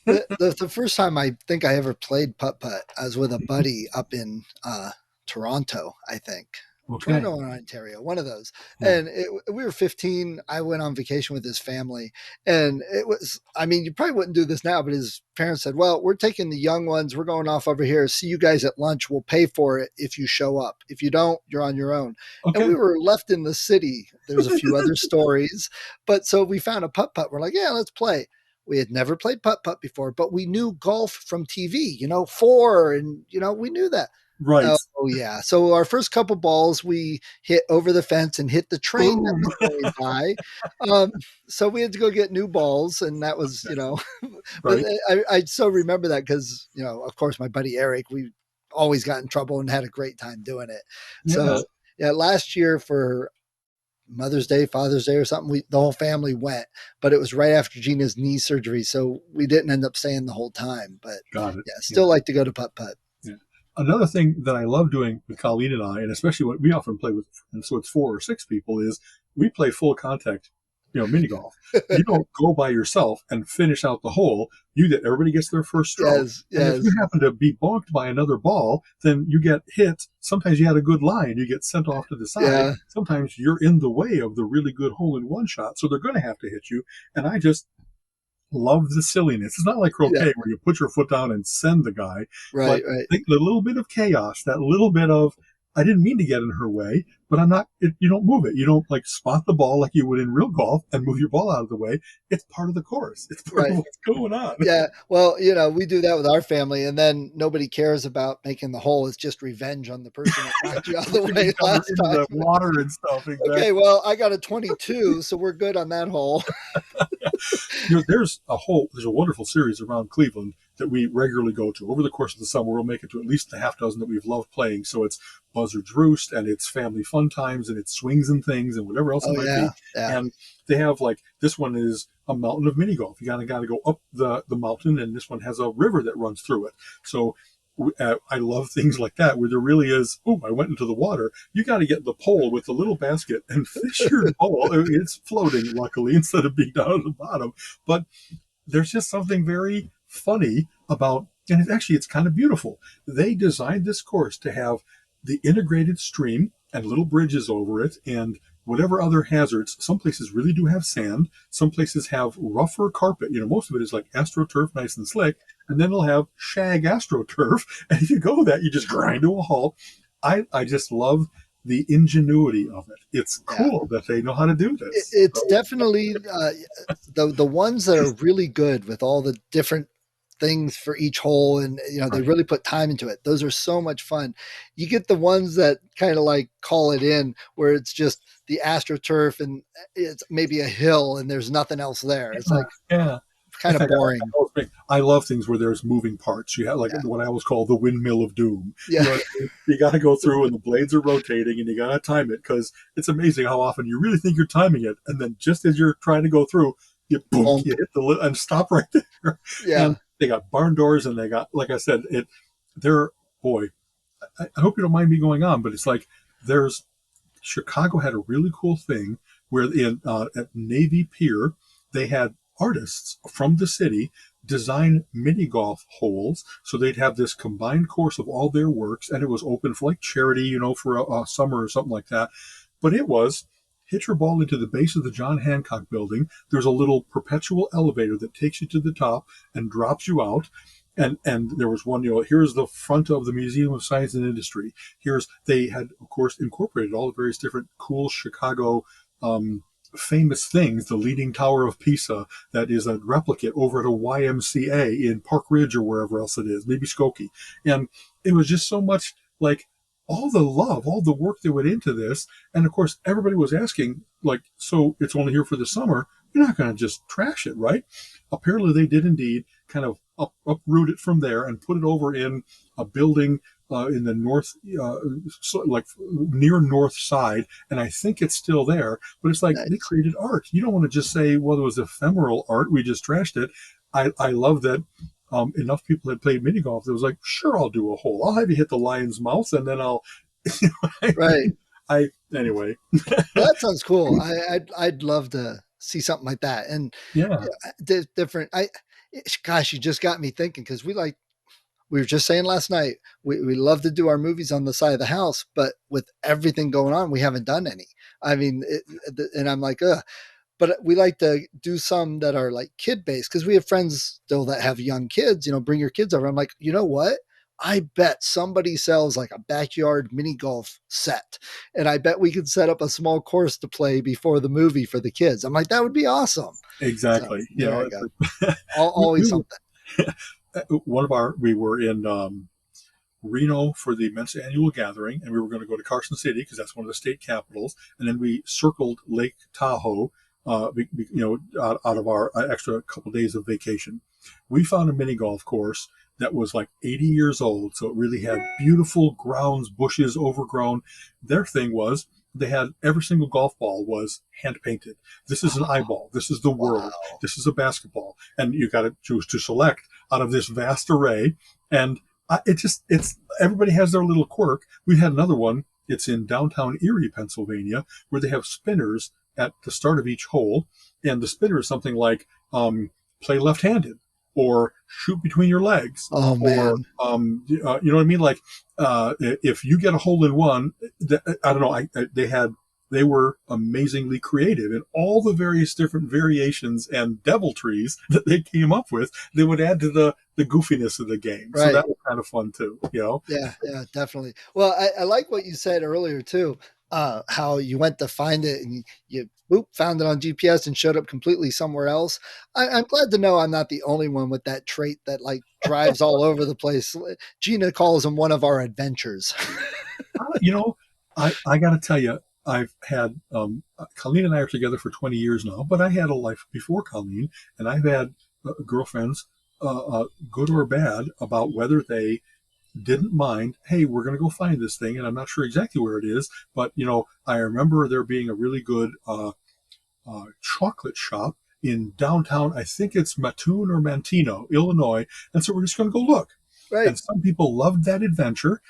the first time I think I ever played putt putt, I was with a buddy up in Toronto, I think. Okay. Toronto or Ontario, one of those. Yeah. And we were 15. I went on vacation with his family. And it was, I mean, you probably wouldn't do this now, but his parents said, well, we're taking the young ones. We're going off over here. See you guys at lunch. We'll pay for it if you show up. If you don't, you're on your own. And we Okay. were left in the city. There's a few other stories. But so we found a putt putt. We're like, yeah, let's play. We had never played putt putt before, but we knew golf from TV, four, and we knew that. Right. Oh yeah. So our first couple balls we hit over the fence and hit the train that Boom. was going by. Um, so we had to go get new balls, and that was, but Right. I so remember that because of course, my buddy Eric, we always got in trouble and had a great time doing it. Yeah. So yeah, last year for Mother's Day, Father's Day, or something, the whole family went, but it was right after Gina's knee surgery, so we didn't end up staying the whole time. But Got it. yeah, Yeah. still like to go to putt putt. Yeah. Another thing that I love doing with Colleen and I, and especially what we often play with, and so it's 4 or 6 people, is we play full contact, mini golf. You don't go by yourself and finish out the hole. Everybody gets their first stroke. Yes, And if you yes, happen to be bonked by another ball, then you get hit. Sometimes you had a good line, you get sent off to the side. yeah, Sometimes you're in the way of the really good hole in one shot, so they're going to have to hit you. And I just love the silliness. It's not like yeah. croquet where you put your foot down and send the guy, Right, but right. the little bit of chaos, that little bit of, I didn't mean to get in her way, but I'm not, you don't move it. You don't like spot the ball like you would in real golf and move your ball out of the way. It's part of the course. It's part of Right. what's going on. Yeah. Well, we do that with our family, and then nobody cares about making the hole. It's just revenge on the person that knocked you out of the Putting way each other last into time. the water and stuff. Okay, Exactly. well, I got a 22, so we're good on that hole. There's a wonderful series around Cleveland that we regularly go to. Over the course of the summer, we'll make it to at least a half dozen that we've loved playing. So it's Buzzard's Roost, and it's family fun times, and it's swings and things, and whatever else it Oh might yeah, be. yeah, And they have like, this one is a mountain of mini golf. You gotta go up the mountain, and this one has a river that runs through it. So I love things like that where there really is. Oh, I went into the water. You got to get the pole with the little basket and fish your ball. It's floating, luckily, instead of being down at the bottom. But there's just something very funny about, and it's kind of beautiful. They designed this course to have the integrated stream and little bridges over it and whatever other hazards. Some places really do have sand. Some places have rougher carpet. Most of it is like astroturf, nice and slick. And then they'll have shag astroturf. And if you go that, you just grind to a halt. I just love the ingenuity of it. It's yeah. cool that they know how to do this. It's So, definitely the ones that are really good with all the different things for each hole, and they right. really put time into it. Those are so much fun. You get the ones that kind of like call it in, where it's just the astroturf and it's maybe a hill and there's nothing else there. It's Yeah. like Yeah. In kind of fact, boring. I love things where there's moving parts. You have like Yeah, what I always call the windmill of doom. yeah, What I mean? You got to go through, and the blades are rotating, and you got to time it because it's amazing how often you really think you're timing it, and then just as you're trying to go through, you boom, bonk. you hit the and stop right there. Yeah, And they got barn doors, and they got, like I said, they're boy. I hope you don't mind me going on, but it's like there's Chicago had a really cool thing where at Navy Pier they had artists from the city design mini golf holes. So they'd have this combined course of all their works, and it was open for like charity, for a summer or something like that. But it was hit your ball into the base of the John Hancock building. There's a little perpetual elevator that takes you to the top and drops you out. And there was one, here's the front of the Museum of Science and Industry. They had, of course, incorporated all the various different cool Chicago famous things, the Leaning Tower of Pisa, that is a replicate over at a YMCA in Park Ridge or wherever else it is, maybe Skokie. And it was just so much like all the love, all the work that went into this. And of course, everybody was asking, like, so it's only here for the summer. You're not going to just trash it, right? Apparently, they did indeed kind of uproot it from there and put it over in a building in the north, like near north side, and I think it's still there. But it's like they Nice. created art. You don't want to just say, "Well, it was ephemeral art. We just trashed it." I love that enough people had played mini golf. That was like, "Sure, I'll do a hole. I'll have you hit the lion's mouth, and then I'll." I Right. mean, anyway. Well, that sounds cool. I'd love to see something like that. And Yeah, different. Gosh, you just got me thinking because we were just saying last night, we love to do our movies on the side of the house, but with everything going on, we haven't done any. I mean, and I'm like, ugh. But we like to do some that are like kid based because we have friends still that have young kids. Bring your kids over. I'm like, you know what? I bet somebody sells like a backyard mini golf set, and I bet we could set up a small course to play before the movie for the kids. I'm like, that would be awesome. So exactly. there I It's go. like, we Always were something. we were in Reno for the Mensa annual gathering, and we were going to go to Carson City because that's one of the state capitals, and then we circled Lake Tahoe, out of our extra couple days of vacation. We found a mini golf course that was like 80 years old, so it really had beautiful grounds, bushes, overgrown. Their thing was they had every single golf ball was hand painted. This is an eyeball. This is the world. Wow. This is a basketball, and you got to choose to select out of this vast array. And it's everybody has their little quirk. We had another one. It's in downtown Erie, Pennsylvania, where they have spinners at the start of each hole, and the spinner is something like play left-handed or shoot between your legs, Oh or man. you know what I mean. Like if you get a hole in one, I don't know. They were amazingly creative in all the various different variations and deviltries that they came up with. They would add to the goofiness of the game, so Right. that was kind of fun too. Yeah, yeah, definitely. Well, I like what you said earlier too. How you went to find it and you boop found it on GPS and showed up completely somewhere else. I'm glad to know I'm not the only one with that trait that like drives all over the place. Gina calls them one of our adventures. You know, I got to tell you, I've had Colleen and I are together for 20 years now, but I had a life before Colleen, and I've had girlfriends, good or bad, about whether they didn't mind. Hey, we're going to go find this thing, and I'm not sure exactly where it is, but I remember there being a really good chocolate shop in downtown. I think it's Mattoon or Mantino, Illinois, and so we're just going to go look. Right. And some people loved that adventure,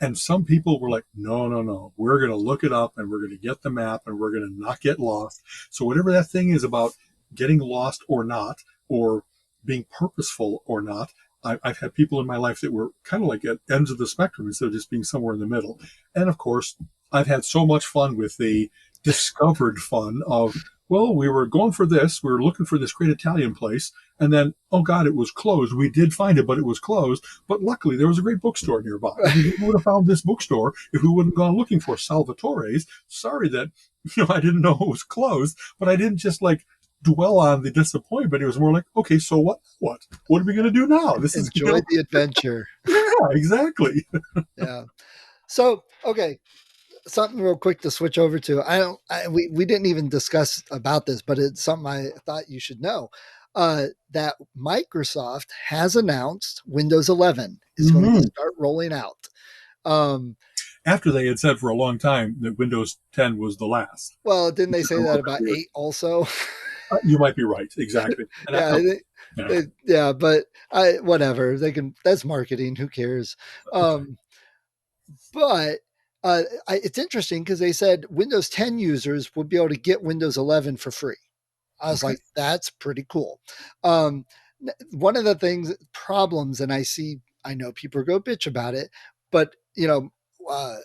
and some people were like, no, no, no, we're going to look it up and we're going to get the map and we're going to not get lost. So, whatever that thing is about getting lost or not, or being purposeful or not, I've had people in my life that were kind of like at ends of the spectrum instead of just being somewhere in the middle. And of course, I've had so much fun with the discovered fun of, well, we were going for this, we were looking for this great Italian place, and then, oh God, it was closed. We did find it, but it was closed. But luckily, there was a great bookstore nearby. And we would have found this bookstore if we wouldn't have gone looking for Salvatore's. Sorry that I didn't know it was closed, but I didn't just like dwell on the disappointment. It was more like, okay, so what? What are we going to do now? This is Enjoy the adventure. yeah, exactly. Yeah. So, okay, something real quick to switch over to. We didn't even discuss about this, but it's something I thought you should know. That Microsoft has announced Windows 11 is going to Mm-hmm. start rolling out. Um, After they had said for a long time that Windows 10 was the last. well, didn't they say that about 8 also? You might be right, exactly. And Yeah, yeah. yeah, but whatever. They can, that's marketing, who cares? Um, but It's interesting because they said Windows 10 users would be able to get Windows 11 for free. I was Okay. like, that's pretty cool. Um, One of the things, problems, and I know people go bitch about it, but uh,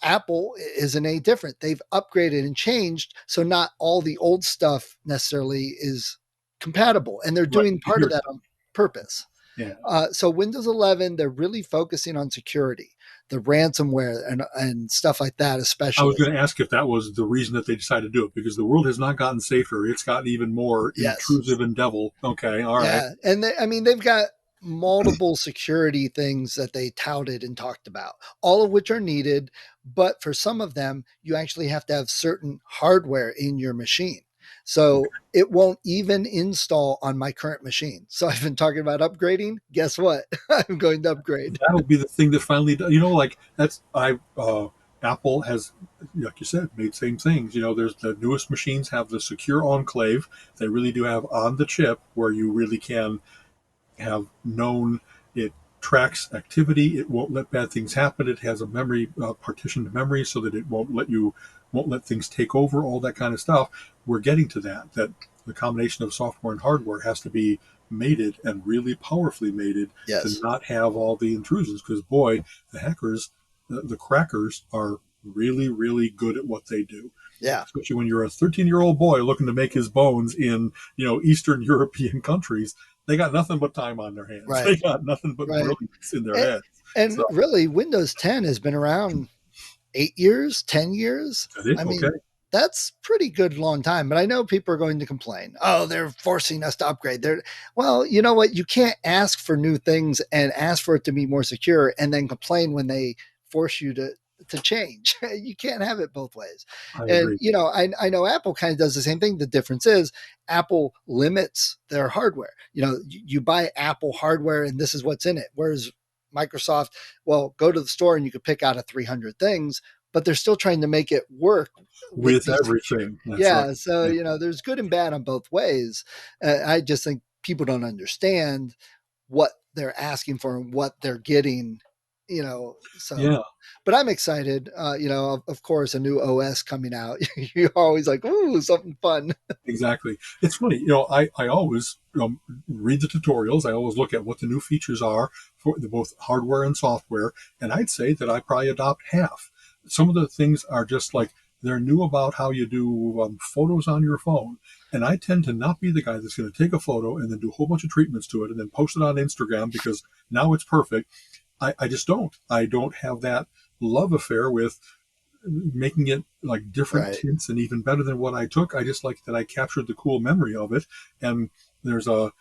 Apple isn't any different. They've upgraded and changed, so not all the old stuff necessarily is compatible, and they're Right. doing I part hear of that on purpose. you. Yeah. So Windows 11, they're really focusing on security, the ransomware and stuff like that, I was especially. going to ask if that was the reason that they decided to do it, because the world has not gotten safer. It's gotten even more Yes. intrusive and devil. Okay. All right. Yeah, and I mean they've got multiple security things that they touted and talked about, all of which are needed. But for some of them, you actually have to have certain hardware in your machine. So it won't even install on my current machine. So I've been talking about upgrading. Guess what? I'm going to upgrade. That'll be the thing that finally, like that's, Apple has, like you said, made same things. There's the newest machines have the secure enclave. They really do have on the chip where you really can have known it tracks activity. It won't let bad things happen. It has a memory, partitioned memory, so that it won't let things take over. All that kind of stuff. We're getting to that. That the combination of software and hardware has to be mated and really powerfully mated to Yes. not have all the intrusions. Because boy, the hackers, the crackers are really, really good at what they do, Yeah. especially when you're a 13-year-old boy looking to make his bones in Eastern European countries. They got nothing but time on their hands. They Right. got nothing but Right. brilliance in their And, heads. and So really, Windows 10 has been around 8 years, 10 years. that is I okay. mean, that's pretty good long time. But I know people are going to complain. Oh, they're forcing us to upgrade. Well, you know what? You can't ask for new things and ask for it to be more secure and then complain when they force you to change. You can't have it both ways. I And agree. I know Apple kind of does the same thing. The difference is Apple limits their hardware. You buy Apple hardware and this is what's in it. Whereas Microsoft, well, go to the store and you could pick out of 300 things, but they're still trying to make it work with With these features. everything. That's right. Yeah. So, Yeah. there's good and bad on both ways. I just think people don't understand what they're asking for and what they're getting, so, Yeah. but I'm excited. Of course, a new OS coming out. You're always like, ooh, something fun. Exactly. It's funny, I always read the tutorials. I always look at what the new features are for both hardware and software, and I'd say that I probably adopt half. Some of the things are just like they're new about how you do photos on your phone, and I tend to not be the guy that's going to take a photo and then do a whole bunch of treatments to it and then post it on Instagram because now it's perfect. I just don't. I don't have that love affair with making it like different Right. tints and even better than what I took. I just like that I captured the cool memory of it. And there's a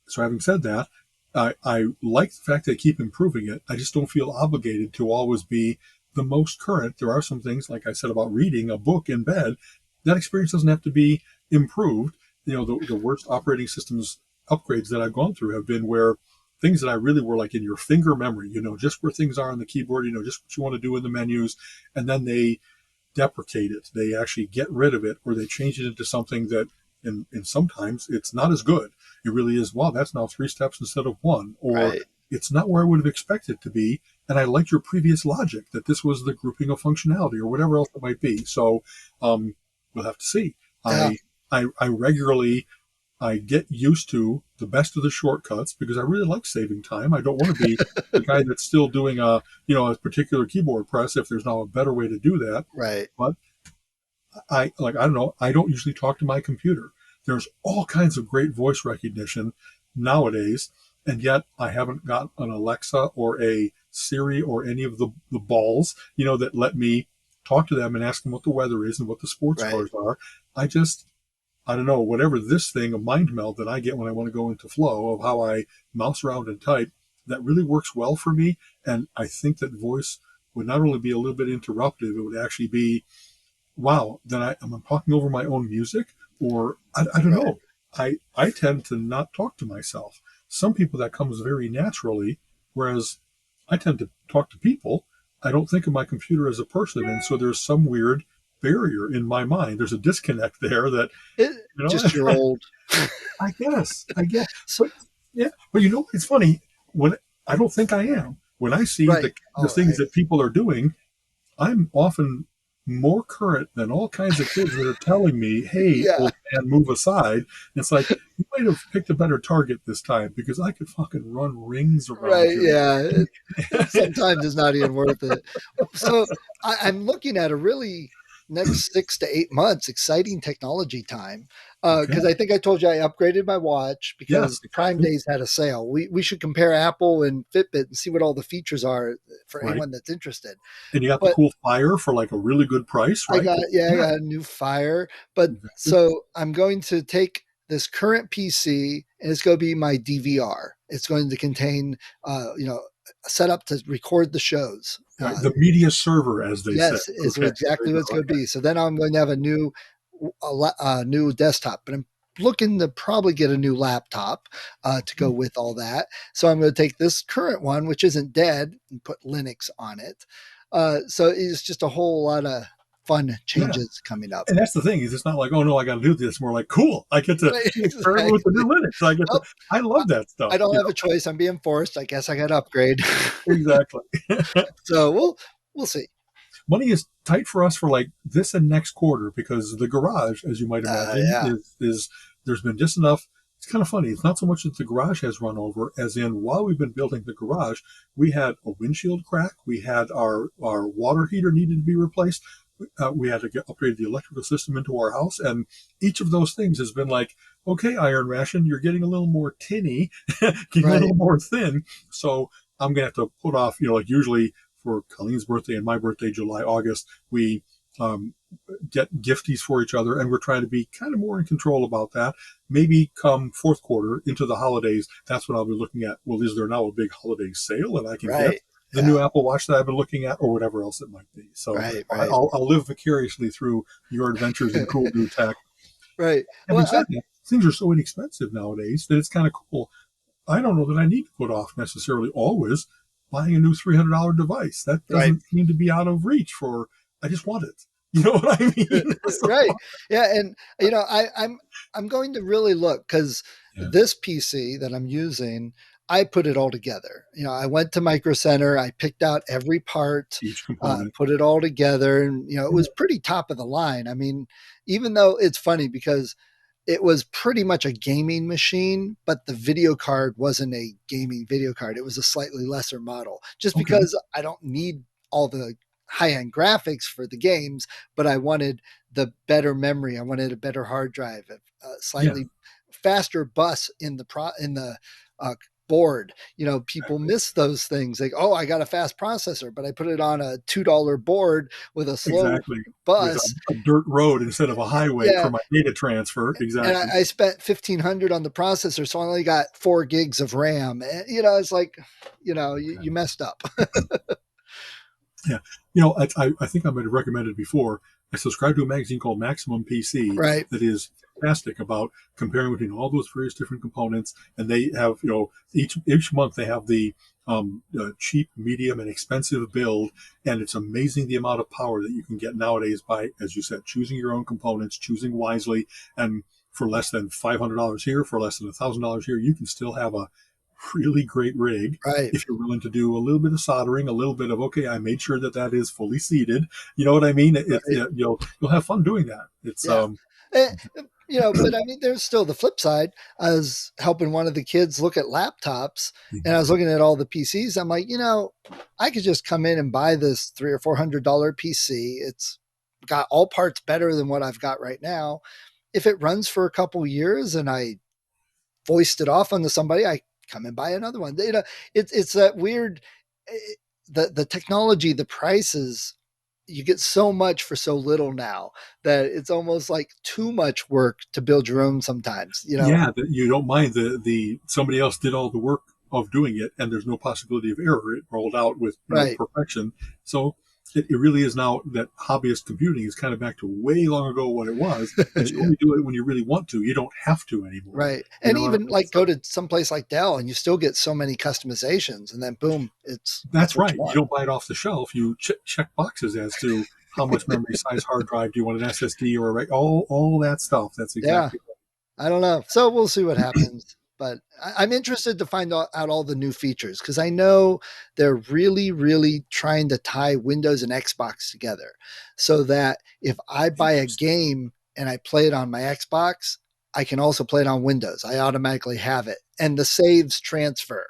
so having said that, I like the fact that they keep improving it. I just don't feel obligated to always be the most current. There are some things, like I said about reading a book in bed, that experience doesn't have to be improved. The worst operating systems upgrades that I've gone through have been where things that I really were like in your finger memory, just where things are on the keyboard, just what you want to do in the menus, and then they deprecate it. They actually get rid of it or they change it into something that, and sometimes it's not as good. It really is, wow, that's now 3 steps instead of one, or Right. it's not where I would have expected it to be. And I liked your previous logic that this was the grouping of functionality or whatever else it might be. So we'll have to see. Yeah. I regularly I get used to the best of the shortcuts because I really like saving time. I don't want to be the guy that's still doing a particular keyboard press if there's now a better way to do that. Right. But I don't know. I don't usually talk to my computer. There's all kinds of great voice recognition nowadays, and yet I haven't got an Alexa or a Siri or any of the balls, that let me talk to them and ask them what the weather is and what the sports Right. scores are. I don't know, whatever this thing, a mind meld that I get when I want to go into flow of how I mouse around and type, that really works well for me. And I think that voice would not only be a little bit interruptive, it would actually be, wow, then am I talking over my own music? Or I don't Right. know. I tend to not talk to myself. Some people that comes very naturally, whereas I tend to talk to people. I don't think of my computer as a person. And so there's some weird barrier in my mind. There's a disconnect there that, It, you know, just you're old. I guess, So, but yeah, but it's funny when I don't think I am. When I see right. the Oh, things that people are doing, I'm often more current than all kinds of kids that are telling me, "Hey, Yeah, old man, move aside." And it's like you might have picked a better target this time because I could fucking run rings around right. you. Yeah, sometimes it's not even worth it. So I'm looking at a really next 6 to 8 months exciting technology time Okay. because I think I told you I upgraded my watch Yes, because Prime exactly. Days had a sale. We should compare Apple and Fitbit and see what all the features are for Right. anyone that's interested. And you got the But cool fire for like a really good price, right? I Yeah, got a new Fire, but exactly. so I'm going to take this current PC and it's going to be my DVR. It's going to contain, set up to record the shows. Right. The media server, as they say. Yes, is Okay. There exactly you what it's go. going to Okay. be. So then I'm going to have a new desktop, but I'm looking to probably get a new laptop to go with all that. So I'm going to take this current one, which isn't dead, and put Linux on it. So it's just a whole lot of fun Yeah. changes coming up. And that's the thing is it's not like, oh no, I got to do this. More like, cool. I get to Right, experiment with the exactly. new Linux. I get to. Well, I I love that I stuff. don't have a choice. I'm being forced. I guess I got to upgrade. Exactly. So we'll see. Money is tight for us for like this and next quarter because the garage, as you might imagine, Yeah, is there's been just enough. It's kind of funny. It's not so much that the garage has run over, as in while we've been building the garage, we had a windshield crack, we had our water heater needed to be replaced, we had to upgrade the electrical system into our house, and each of those things has been like, okay, Iron Ration, you're getting a little more tinny, getting a right, little more thin, so I'm gonna have to put off, like usually for Colleen's birthday and my birthday, July, August, we um, get gifties for each other, and we're trying to be kind of more in control about that. Maybe come fourth quarter into the holidays, that's when I'll be looking at, well, is there now a big holiday sale and I can get right. the new Yeah, Apple Watch that I've been looking at, or whatever else it might be. So right, I'll live vicariously through your adventures in cool new tech. right. Having Well, said that, things are so inexpensive nowadays that it's kind of cool. I don't know that I need to put off necessarily always buying a new $300 device. That right. doesn't seem to be out of reach for, I just want it. You know what I mean? So, Right. Yeah, and I'm going to really look because yeah, this PC that I'm using, I put it all together. I went to Micro Center, I picked out every part, each component. put it all together, and it Yeah. was pretty top of the line. I mean, even though it's funny because it was pretty much a gaming machine, but the video card wasn't a gaming video card. It was a slightly lesser model, just Okay. because I don't need all the high end graphics for the games, but I wanted the better memory. I wanted a better hard drive, a Yeah, slightly faster bus in the uh, board. People exactly. miss those things. Like, oh, I got a fast processor, but I put it on a $2 board with a slow Exactly. With bus. a dirt road instead of a highway for Yeah, my data transfer. and Exactly. I spent 1,500 on the processor, so I only got 4 gigs of RAM. It's like, you messed up. Yeah. I think I might have recommended before. I subscribe to a magazine called Maximum PC Right, that is fantastic about comparing between all those various different components. And they have, each month they have the cheap, medium, and expensive build. And it's amazing the amount of power that you can get nowadays by, as you said, choosing your own components, choosing wisely. And for less than $500 here, for less than $1,000 here, you can still have a really great rig right, if you're willing to do a little bit of soldering, a little bit of, okay, I made sure that that is fully seated. You know what I mean? right. You'll have fun doing that. It's Yeah. Eh, but I mean, there's still the flip side. I was helping one of the kids look at laptops, and I was looking at all the PCs. I'm like, I could just come in and buy this $300 or $400 PC. It's got all parts better than what I've got right now. If it runs for a couple years and I foist it off onto somebody, I come and buy another one. It's that weird. The technology, the prices, you get so much for so little now that it's almost like too much work to build your own sometimes. yeah, that you don't mind the somebody else did all the work of doing it, and there's no possibility of error. It rolled out with Right. perfection. So it really is now that hobbyist computing is kind of back to way long ago what it was. Is you Yeah. only do it when you really want to. You don't have to anymore. Right. You And know what I even mean? like go So to someplace like Dell and you still get so many customizations and then boom, it's that's what you right. You want. don't buy it off the shelf. You check boxes as to how much memory size hard drive do you want, an SSD or all that stuff. That's Yeah. exactly I don't know. So we'll see what happens. But I'm interested to find out all the new features because I know they're really, really trying to tie Windows and Xbox together so that if I buy a Interesting. game and I play it on my Xbox, I can also play it on Windows. I automatically have it. And the saves transfer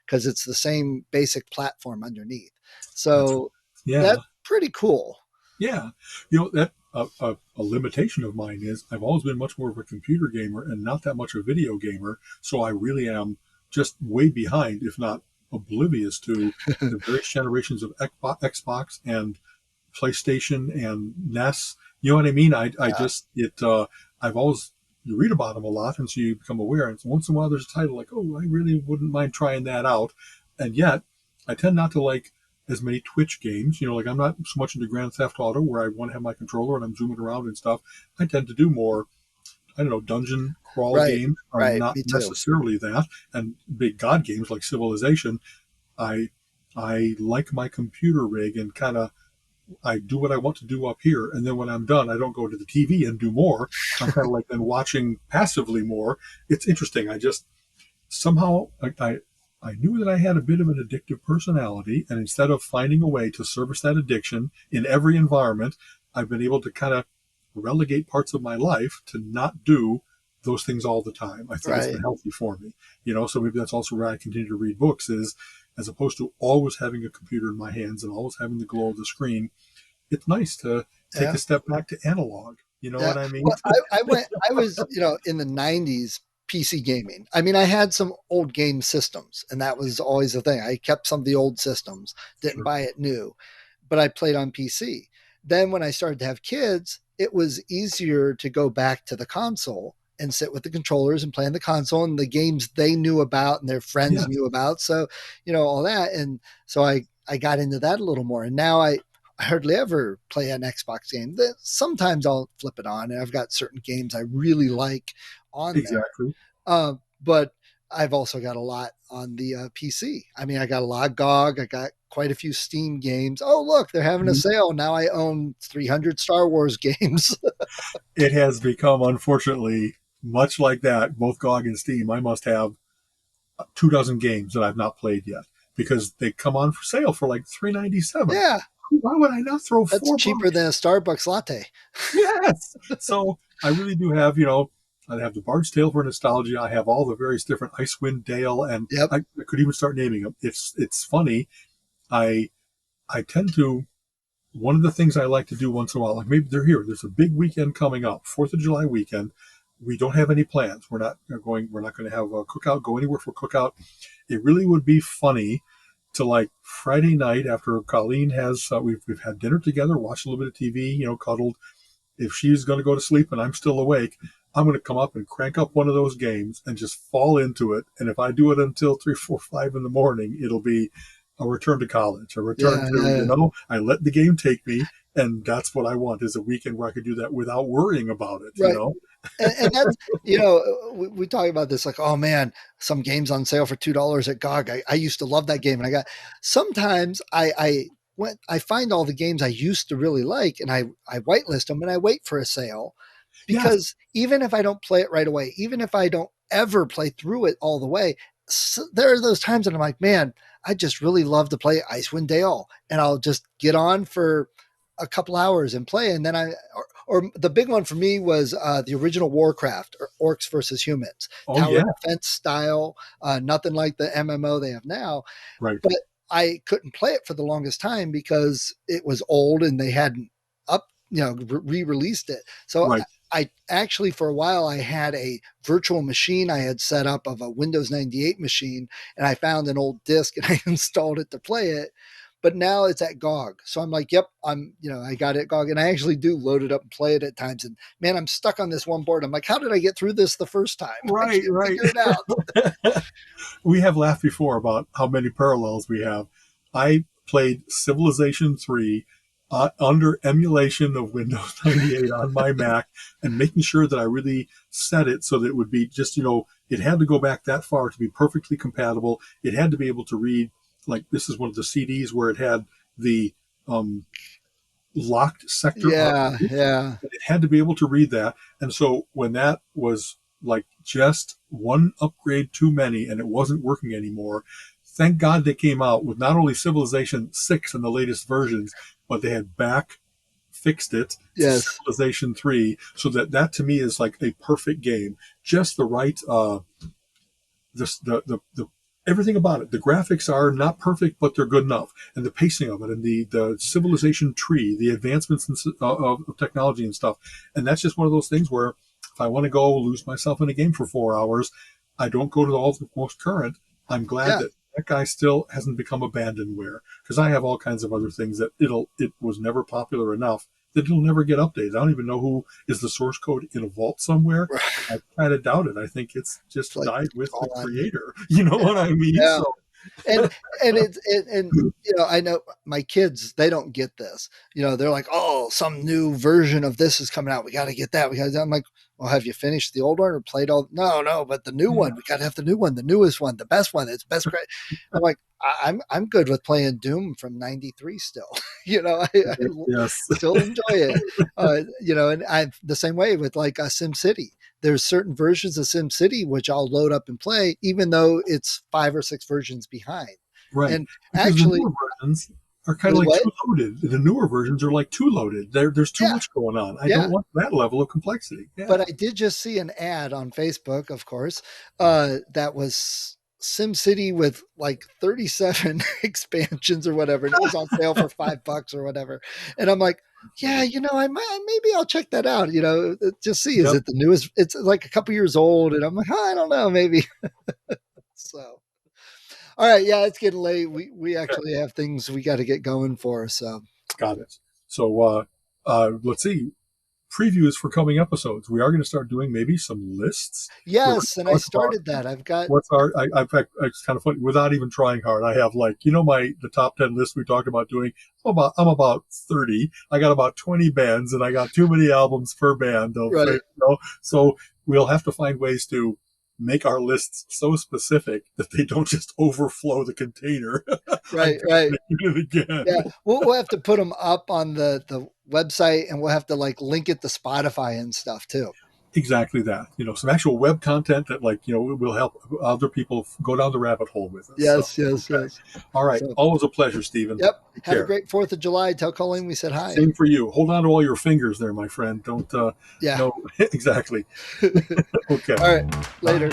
because it's the same basic platform underneath. That's So yeah. that's pretty cool. Yeah, that a limitation of mine is I've always been much more of a computer gamer and not that much a video gamer. So I really am just way behind, if not oblivious to the various generations of Xbox and PlayStation and NES. You know what I mean? I Yeah. just I've always you read about them a lot, and so you become aware. And so once in a while, there's a title like, oh, I really wouldn't mind trying that out. And yet, I tend not to like as many Twitch games. Like I'm not so much into Grand Theft Auto where I want to have my controller and I'm zooming around and stuff. I tend to do more, I don't know, dungeon crawl Right. games are Right. not Me too. necessarily that. And big God games like Civilization, I I like my computer rig and kind of I do what I want to do up here, and then when I'm done, I don't go to the TV and do more. I'm kind of like then watching passively more. It's interesting. I just somehow I knew that I had a bit of an addictive personality, and instead of finding a way to service that addiction in every environment, I've been able to kind of relegate parts of my life to not do those things all the time. I think it's Right. been healthy for me, so maybe that's also where I continue to read books is as opposed to always having a computer in my hands and always having the glow of the screen. It's nice to take Yeah. a step back to analog. You know Yeah. what I mean? Well, I was, in the 90s PC gaming. I mean, I had some old game systems, and that was always the thing. I kept some of the old systems, didn't Sure. buy it new, but I played on PC. Then when I started to have kids, it was easier to go back to the console and sit with the controllers and play on the console and the games they knew about and their friends Yes. knew about. So, all that. And so I got into that a little more. And now I hardly ever play an Xbox game. Sometimes I'll flip it on, and I've got certain games I really like on there. Exactly. But I've also got a lot on the PC. I mean, I got a lot of GOG. I got quite a few Steam games. Oh, look, they're having a Mhm. sale. Now I own 300 Star Wars games. It has become, unfortunately, much like that, both GOG and Steam. I must have 2 dozen games that I've not played yet because they come on for sale for like $3.97. Yeah, Why would I not throw that's cheaper than $4? a Starbucks latte. Yes. So I really do have, I have the Bard's Tale for nostalgia. I have all the various different Icewind Dale, and Yep. I could even start naming them. It's funny. I I tend to one of the things I like to do once in a while, like maybe they're here. There's a big weekend coming up, Fourth of July weekend. We don't have any plans. We're not going. We're not going to have a cookout. Go anywhere for cookout. It really would be funny to like Friday night after Colleen has we've had dinner together, watched a little bit of TV, cuddled. If she's going to go to sleep and I'm still awake, I'm going to come up and crank up one of those games and just fall into it. And if I do it until 3, 4, 5 in the morning, it'll be a return to college, a return Yeah, to, yeah. I let the game take me. And that's what I want is a weekend where I could do that without worrying about Right. it. And that's, we talk about this like, oh man, some games on sale for $2 at GOG. I used to love that game. And sometimes I find all the games I used to really like and I whitelist them and I wait for a sale Yes, because even if I don't play it right away, even if I don't ever play through it all the way, there are those times that I'm like, man, I just really love to play Icewind Dale, and I'll just get on for a couple hours and play, and then or the big one for me was the original Warcraft, or Orcs versus Humans, oh tower yeah, defense style, nothing like the MMO they have now, right, but I couldn't play it for the longest time because it was old and they hadn't up, re-released it. So right, I actually, for a while, I had a virtual machine I had set up of a Windows 98 machine, and I found an old disk and I installed it to play it. But now it's at GOG. So I'm like, yep, I got it at GOG. And I actually do load it up and play it at times. And man, I'm stuck on this one board. I'm like, how did I get through this the first time? I right, can't right. figure it out. We have laughed before about how many parallels we have. I played Civilization 3 under emulation of Windows 98 on my Mac and making sure that I really set it so that it would be just, it had to go back that far to be perfectly compatible. It had to be able to read, like, this is one of the CDs where it had the um, locked sector Yeah, archives. yeah. It had to be able to read that. And so when that was like just one upgrade too many and it wasn't working anymore. Thank God they came out with not only Civilization 6 and the latest versions, but they had fixed it to Yes. Civilization 3, so that to me is like a perfect game. Just the right the everything about it. The graphics are not perfect, but they're good enough, and the pacing of it, and the civilization tree, the advancements of technology and stuff. And that's just one of those things where if I want to go lose myself in a game for 4 hours, I don't go to all the most current. I'm glad Yeah. that that guy still hasn't become abandonware, because I have all kinds of other things that it was never popular enough that it'll never get updated. I don't even know who is the source code in a vault somewhere. I kind of doubt it. I think it's It's just like died with the gone. creator. You know Yeah. what I mean? Yeah. So And I know my kids, they don't get this. They're like, oh, some new version of this is coming out. We got to get that. I'm like, well, have you finished the old one or played all? No, but the new yeah, one, we got to have the new one, the newest one, the best one. It's best. I'm like, I'm good with playing Doom from '93 still. I yes, still enjoy it. And I'm the same way with like SimCity. There's certain versions of SimCity which I'll load up and play, even though it's 5 or 6 versions behind. right. And Because the actually, newer versions are kind of the like what? too loaded. The newer versions are like too loaded. There's too Yeah, much going on. I yeah. don't want that level of complexity. But Yeah. I did just see an ad on Facebook, of course, that was SimCity with like 37 expansions or whatever, and it was on sale for $5 or whatever. And I'm like, yeah, maybe I'll check that out. Just see, is Yep. it the newest? It's like a couple years old, and I'm like, I don't know, maybe. So, all right, yeah, it's getting late. We Okay. actually have things we got to get going for. So, Got it. So let's see. Previews for coming episodes. We are going to start doing maybe some lists. We're going yes, and to I talk about started that. I've got what's our. In fact, it's kind of funny. Without even trying hard, I have like the top 10 list we talked about doing. I'm about 30. I got about 20 bands, and I got too many albums per band. right, So we'll have to find ways to make our lists so specific that they don't just overflow the container. I'm right. doing it again. Yeah, we'll have to put them up on the website, and we'll have to like link it to Spotify and stuff too. Exactly that. Some actual web content that will help other people go down the rabbit hole with us. So, Yes, yes, okay. yes. All right. So, Always a pleasure, Stephen. yep. Take Have a care. great 4th of July. Tell Colleen we said hi. Same for you. Hold on to all your fingers there, my friend. Don't, Yeah. no, exactly. Okay. All right. Later.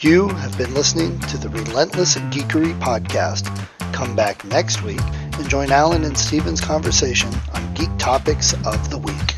You have been listening to the Relentless Geekery Podcast. Come back next week and join Alan and Steven's conversation on geek topics of the week.